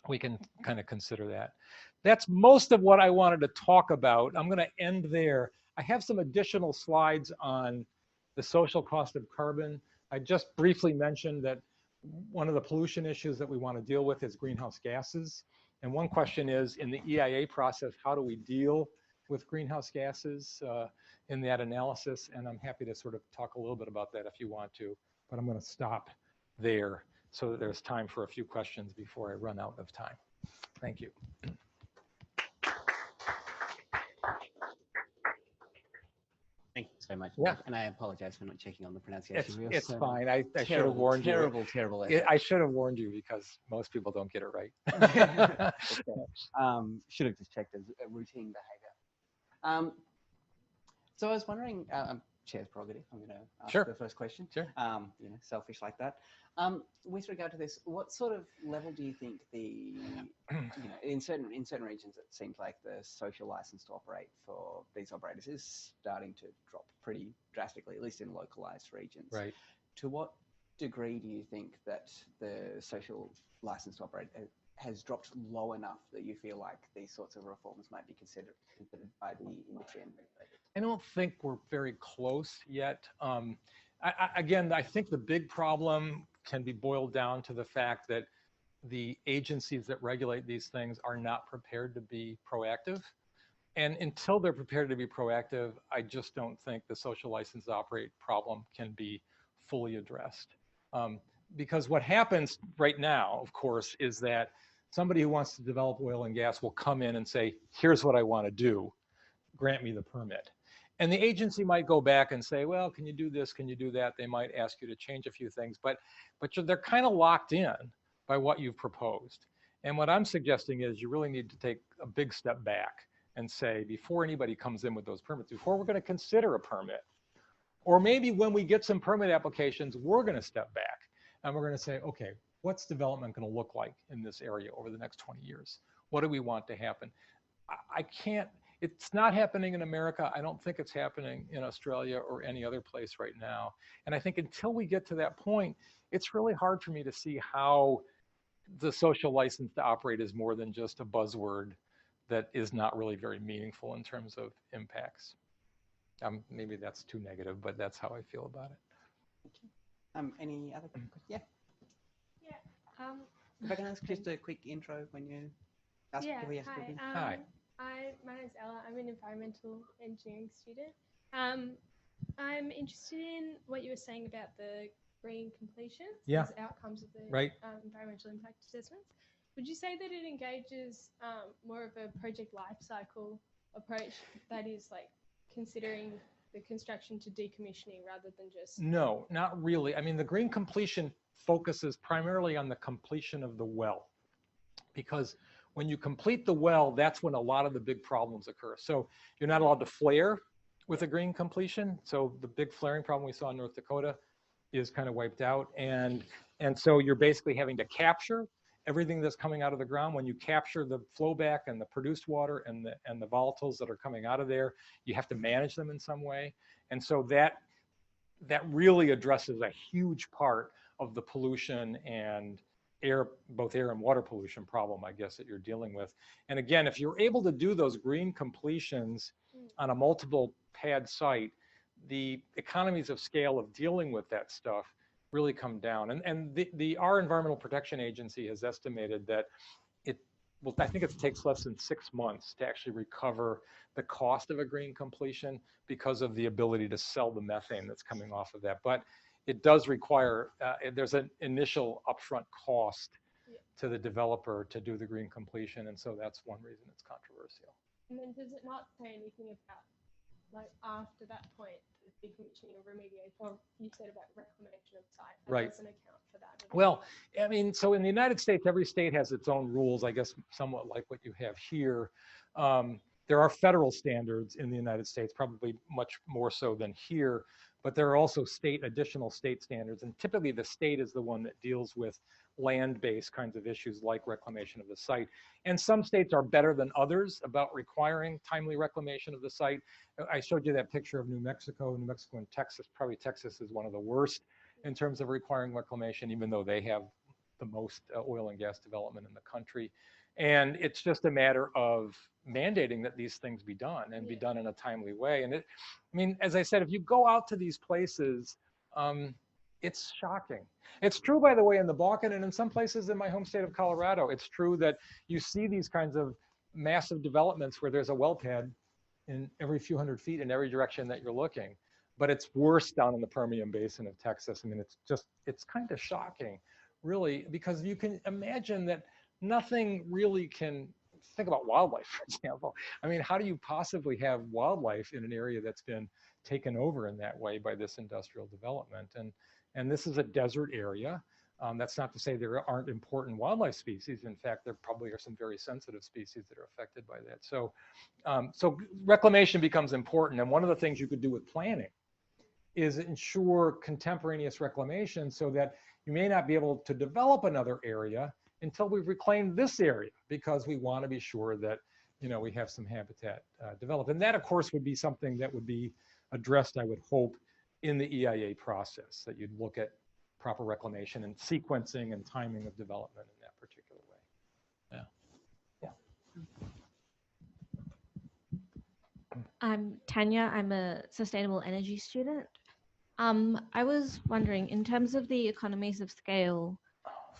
we can kind of consider that. That's most of what I wanted to talk about. I'm going to end there. I have some additional slides on the social cost of carbon. I just briefly mentioned that one of the pollution issues that we want to deal with is greenhouse gases. And one question is, in the EIA process, how do we deal with greenhouse gases in that analysis? And I'm happy to sort of talk a little bit about that if you want to, but I'm going to stop there so that there's time for a few questions before I run out of time. Thank you. Thank you so much. Yeah. And I apologize for not checking on the pronunciation. It's fine. I should have warned you. Terrible. I should have warned you because most people don't get it right. Should have just checked as a routine behavior. So I was wondering, Chair's prerogative, I'm going to ask the first question. Sure. You know, selfish like that. With regard to this, what sort of level do you think the, in certain regions, it seems like the social license to operate for these operators is starting to drop pretty drastically, at least in localized regions. Right. To what degree do you think that the social license to operate has dropped low enough that you feel like these sorts of reforms might be considered by the industry and regulators? I don't think we're very close yet. Again, I think the big problem can be boiled down to the fact that the agencies that regulate these things are not prepared to be proactive. And until they're prepared to be proactive, I just don't think the social license to operate problem can be fully addressed. Because what happens right now, of course, is that somebody who wants to develop oil and gas will come in and say, here's what I want to do, grant me the permit. And the agency might go back and say, well, can you do this? Can you do that? They might ask you to change a few things, but they're kind of locked in by what you've proposed. And what I'm suggesting is you really need to take a big step back and say, before anybody comes in with those permits, before we're going to consider a permit, or maybe when we get some permit applications, we're going to step back and we're going to say, okay, what's development going to look like in this area over the next 20 years? What do we want to happen? It's not happening in America. I don't think it's happening in Australia or any other place right now. And I think until we get to that point, it's really hard for me to see how the social license to operate is more than just a buzzword that is not really very meaningful in terms of impacts. Maybe that's too negative, but that's how I feel about it. Any other questions? Yeah. Yeah. If I can ask just a quick intro when you ask before you ask questions. Hi. My name's Ella. I'm an environmental engineering student. I'm interested in what you were saying about the green completions, as outcomes of the environmental impact assessments. Would you say that it engages more of a project life cycle approach that is like considering the construction to decommissioning rather than just... No, not really. I mean, the green completion focuses primarily on the completion of the well, because when you complete the well, that's when a lot of the big problems occur. So you're not allowed to flare with a green completion. So the big flaring problem we saw in North Dakota is kind of wiped out. And so you're basically having to capture everything that's coming out of the ground. When you capture the flow back and the produced water and the volatiles that are coming out of there, you have to manage them in some way. And so that really addresses a huge part of the pollution and both air and water pollution problem, I guess, that you're dealing with. And again, if you're able to do those green completions on a multiple pad site, the economies of scale of dealing with that stuff really come down. And our Environmental Protection Agency has estimated that well, I think it takes less than 6 months to actually recover the cost of a green completion because of the ability to sell the methane that's coming off of that. But it does require, there's an initial upfront cost to the developer to do the green completion, and so that's one reason it's controversial. And then does it not say anything about, like, after that point, the decommissioning or remediation, or you said about reclamation of site, that Right. doesn't account for that? Well, I mean, so in the United States, every state has its own rules, I guess, somewhat like what you have here. There are federal standards in the United States, probably much more so than here, but there are also additional state standards. And typically the state is the one that deals with land-based kinds of issues like reclamation of the site. And some states are better than others about requiring timely reclamation of the site. I showed you that picture of New Mexico and Texas. Probably Texas is one of the worst in terms of requiring reclamation, even though they have the most oil and gas development in the country. And it's just a matter of mandating that these things be done and be done in a timely way. And I mean, as I said, if you go out to these places, it's shocking. It's true, by the way, in the Bakken and in some places in my home state of Colorado. It's true that you see these kinds of massive developments where there's a well pad in every few hundred feet in every direction that you're looking. But it's worse down in the Permian Basin of Texas. I mean, it's kind of shocking, really, because you can imagine that nothing really can, think about wildlife, for example. I mean, how do you possibly have wildlife in an area that's been taken over in that way by this industrial development? And this is a desert area. That's not to say there aren't important wildlife species. In fact, there probably are some very sensitive species that are affected by that. So, so reclamation becomes important. And one of the things you could do with planning is ensure contemporaneous reclamation so that you may not be able to develop another area until we've reclaimed this area, because we want to be sure that, you know, we have some habitat developed. And that, of course, would be something that would be addressed, I would hope, in the EIA process, that you'd look at proper reclamation and sequencing and timing of development in that particular way. Yeah. I'm Tanya. I'm a sustainable energy student. I was wondering, in terms of the economies of scale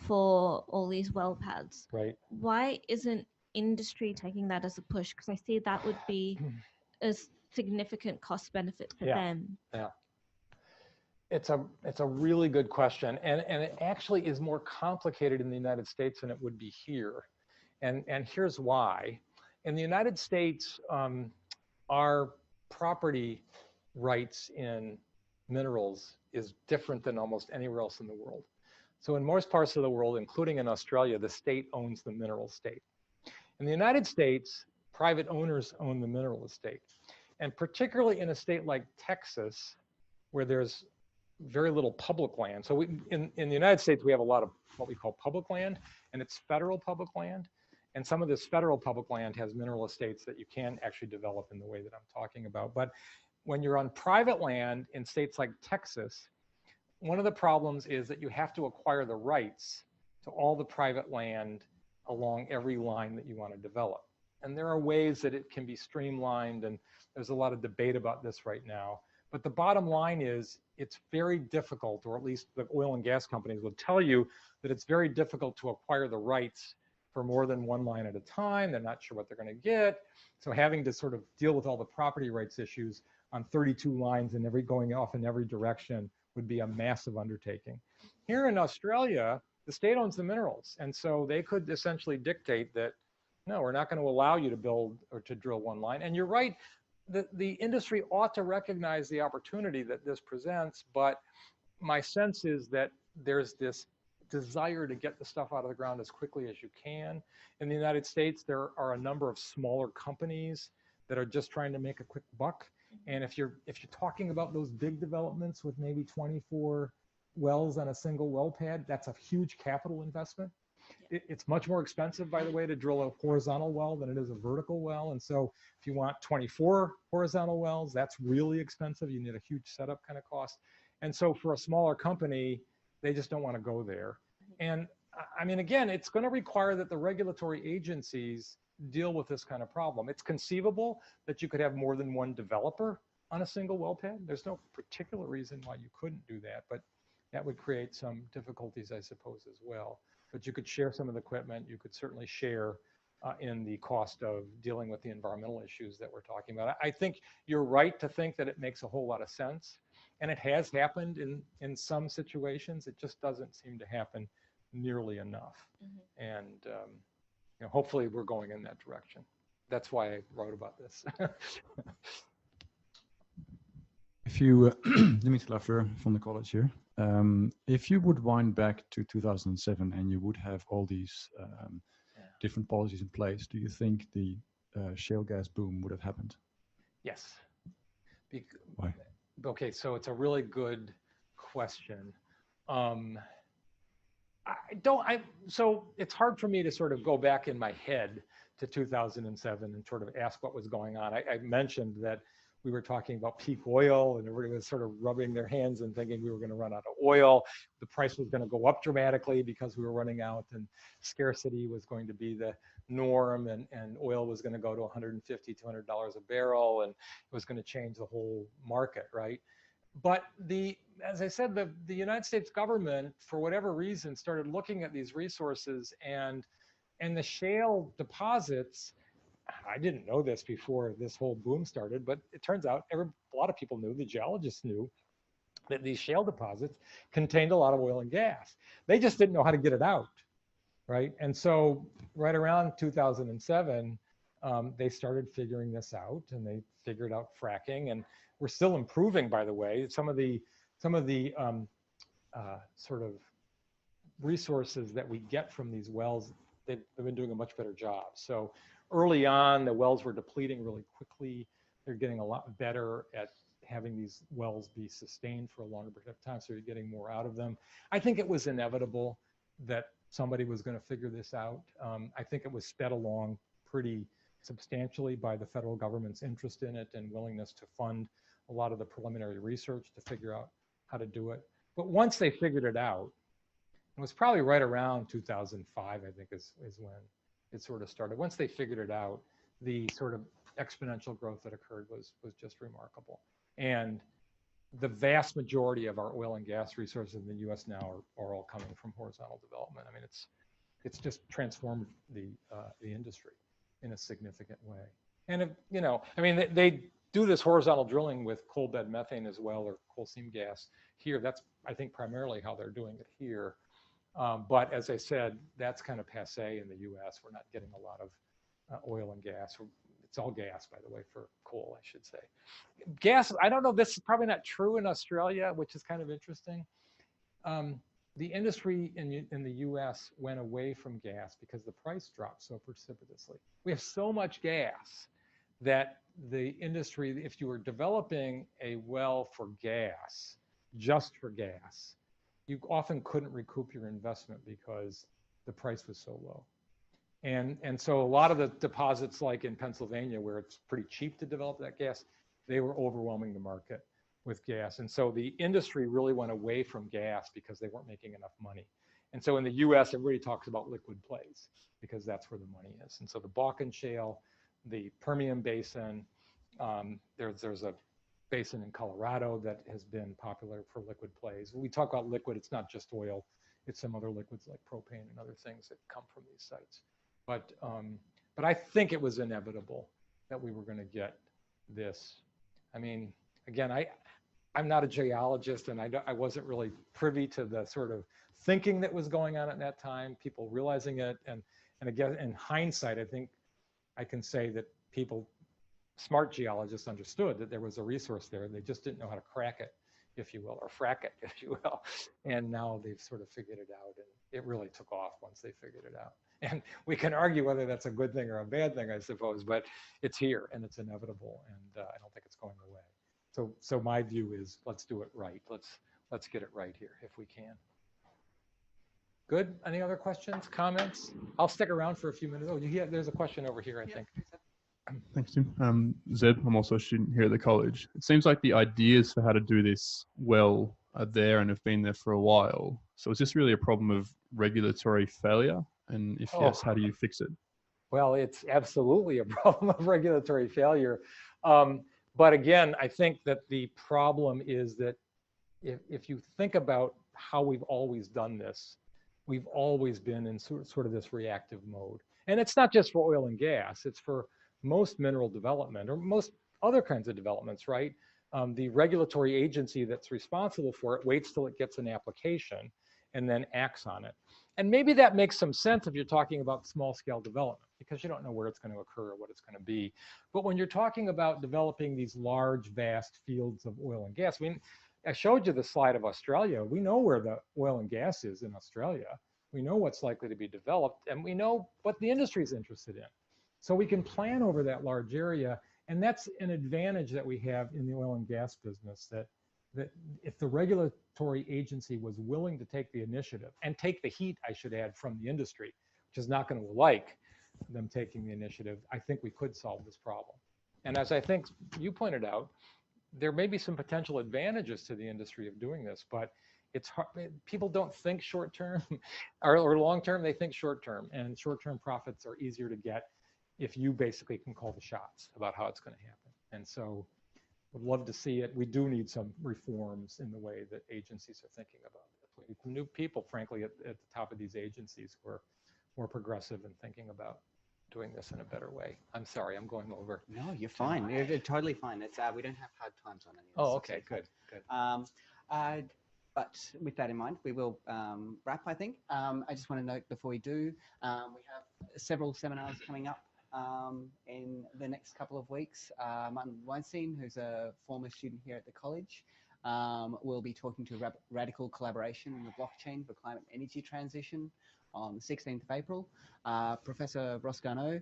for all these well pads, Right. why isn't industry taking that as a push? Because I see that would be a significant cost benefit for them. Yeah. It's a really good question, and it actually is more complicated in the United States than it would be here, and here's why. In the United States, our property rights in minerals is different than almost anywhere else in the world. So in most parts of the world, including in Australia, the state owns the mineral estate. In the United States, private owners own the mineral estate, and particularly in a state like Texas, where there's very little public land. So in the United States, we have a lot of what we call public land, and it's federal public land. And some of this federal public land has mineral estates that you can actually develop in the way that I'm talking about. But when you're on private land in states like Texas, one of the problems is that you have to acquire the rights to all the private land along every line that you want to develop. And there are ways that it can be streamlined, and there's a lot of debate about this right now. But the bottom line is it's very difficult, or at least the oil and gas companies will tell you that it's very difficult to acquire the rights for more than one line at a time. They're not sure what they're going to get. So having to sort of deal with all the property rights issues on 32 lines and going off in every direction would be a massive undertaking. Here in Australia, the state owns the minerals. And so they could essentially dictate that, no, we're not going to allow you to build or to drill one line. And you're right, the industry ought to recognize the opportunity that this presents, but my sense is that there's this desire to get the stuff out of the ground as quickly as you can. In the United States, there are a number of smaller companies that are just trying to make a quick buck. And if you're talking about those big developments with maybe 24 wells on a single well pad, that's a huge capital investment. It's much more expensive, by the way, to drill a horizontal well than it is a vertical well. And so if you want 24 horizontal wells, that's really expensive. You need a huge setup kind of cost. And so for a smaller company, they just don't want to go there. And I mean, again, it's going to require that the regulatory agencies deal with this kind of problem. It's conceivable that you could have more than one developer on a single well pad. There's no particular reason why you couldn't do that, but that would create some difficulties, I suppose, as well. But you could share some of the equipment. You could certainly share in the cost of dealing with the environmental issues that we're talking about. I think you're right to think that it makes a whole lot of sense. And it has happened in some situations. It just doesn't seem to happen nearly enough. And you know, hopefully we're going in that direction. That's why I wrote about this. If you, Dimitri Lafleur from the college here, if you would wind back to 2007 and you would have all these different policies in place, do you think the shale gas boom would have happened? Yes. Why? Okay, so it's a really good question. So it's hard for me to sort of go back in my head to 2007 and sort of ask what was going on. I mentioned that we were talking about peak oil and everybody was sort of rubbing their hands and thinking we were going to run out of oil. The price was going to go up dramatically because we were running out, and scarcity was going to be the norm, and oil was going to go to $150, $200 a barrel, and it was going to change the whole market, right? But as I said, the United States government, for whatever reason, started looking at these resources, and the shale deposits. I didn't know this before this whole boom started, but it turns out a lot of people knew, the geologists knew, that these shale deposits contained a lot of oil and gas. They just didn't know how to get it out, right? And so right around 2007, they started figuring this out, and they figured out fracking, and we're still improving, by the way. Some of the sort of resources that we get from these wells, they've been doing a much better job. So early on, the wells were depleting really quickly. They're getting a lot better at having these wells be sustained for a longer period of time, so you're getting more out of them. I think it was inevitable that somebody was going to figure this out. I think it was sped along pretty substantially by the federal government's interest in it and willingness to fund a lot of the preliminary research to figure out how to do it. But once they figured it out, it was probably right around 2005, I think, is when it sort of started. Once they figured it out, the sort of exponential growth that occurred was just remarkable. And the vast majority of our oil and gas resources in the U.S. now are all coming from horizontal development. I mean, it's just transformed the industry in a significant way. And if, you know, I mean, they do this horizontal drilling with coal bed methane as well, or coal seam gas here. That's, I think, primarily how they're doing it here. But as I said, that's kind of passé in the U.S. We're not getting a lot of oil and gas. It's all gas, by the way, for coal, I should say. Gas, I don't know, this is probably not true in Australia, which is kind of interesting. The industry in the US went away from gas because the price dropped so precipitously. We have so much gas that the industry, if you were developing a well for gas, just for gas, you often couldn't recoup your investment because the price was so low. And so a lot of the deposits, like in Pennsylvania, where it's pretty cheap to develop that gas, they were overwhelming the market with gas. And so the industry really went away from gas because they weren't making enough money. And so in the US, everybody talks about liquid plays because that's where the money is. And so the Bakken Shale, the Permian Basin, there's a basin in Colorado that has been popular for liquid plays. When we talk about liquid, it's not just oil, it's some other liquids like propane and other things that come from these sites. But I think it was inevitable that we were going to get this. I mean, again, I'm not a geologist, and I wasn't really privy to the sort of thinking that was going on at that time, people realizing it. And again, in hindsight, I think I can say that people, smart geologists, understood that there was a resource there. They just didn't know how to crack it, if you will, or frack it, if you will. And now they've sort of figured it out, and it really took off once they figured it out. And we can argue whether that's a good thing or a bad thing, I suppose, but it's here and it's inevitable, and I don't think it's going away. So my view is, let's do it right. Let's get it right here if we can. Good. Any other questions, comments? I'll stick around for a few minutes. Oh, yeah, there's a question over here, I think. Thanks, Tim. Zeb, I'm also a student here at the college. It seems like the ideas for how to do this well are there and have been there for a while. So is this really a problem of regulatory failure? And if yes, how do you fix it? Well, it's absolutely a problem of regulatory failure. But again, I think that the problem is that if you think about how we've always done this, we've always been in sort of this reactive mode. And it's not just for oil and gas, it's for most mineral development or most other kinds of developments, right? The regulatory agency that's responsible for it waits till it gets an application and then acts on it. And maybe that makes some sense if you're talking about small scale development, because you don't know where it's going to occur or what it's going to be. But when you're talking about developing these large, vast fields of oil and gas, I mean, I showed you the slide of Australia. We know where the oil and gas is in Australia. We know what's likely to be developed, and we know what the industry is interested in. So we can plan over that large area, and that's an advantage that we have in the oil and gas business, that if the regulatory agency was willing to take the initiative and take the heat, I should add, from the industry, which is not going to like them taking the initiative, I think we could solve this problem. And as I think you pointed out, there may be some potential advantages to the industry of doing this, but it's hard. People don't think short term or long term, they think short term, and short term profits are easier to get if you basically can call the shots about how it's going to happen. And so would love to see it. We do need some reforms in the way that agencies are thinking about it. We need new people, frankly, at the top of these agencies who are more progressive and thinking about doing this in a better way. I'm sorry, I'm going over. No, you're fine. You're totally fine. It's we don't have hard times on any of this. Oh, okay, good, good. But with that in mind, we will wrap, I think. I just want to note before we do, we have several seminars coming up in the next couple of weeks. Martin Weinstein, who's a former student here at the college, will be talking to radical collaboration in the blockchain for climate energy transition on the 16th of April. Professor Ross Garneau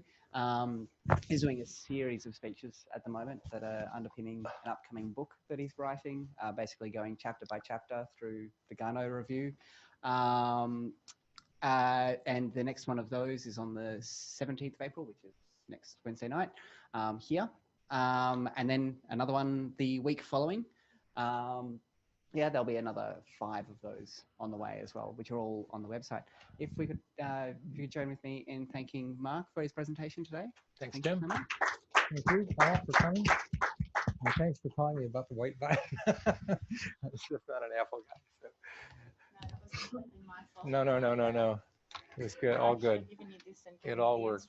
is doing a series of speeches at the moment that are underpinning an upcoming book that he's writing, basically going chapter by chapter through the Garneau review. And the next one of those is on the 17th of April, which is next Wednesday night here. And then another one the week following. Yeah, there'll be another 5 of those on the way as well, which are all on the website. If we could, if you could join with me in thanking Mark for his presentation today. Thanks, Tim. Thank you, Paul, for coming. And thanks for telling me about the white vine. It's just not an apple guy. So. No, that was completely my fault. No. It's good, all good. It all works.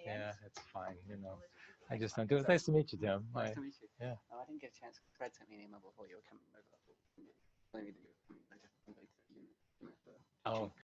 Yeah, it's fine, you know. I just don't do it. Nice to meet you, Tim. Nice to meet you. Yeah. Oh, I didn't get a chance. Fred sent me an email before you were coming over. Oh,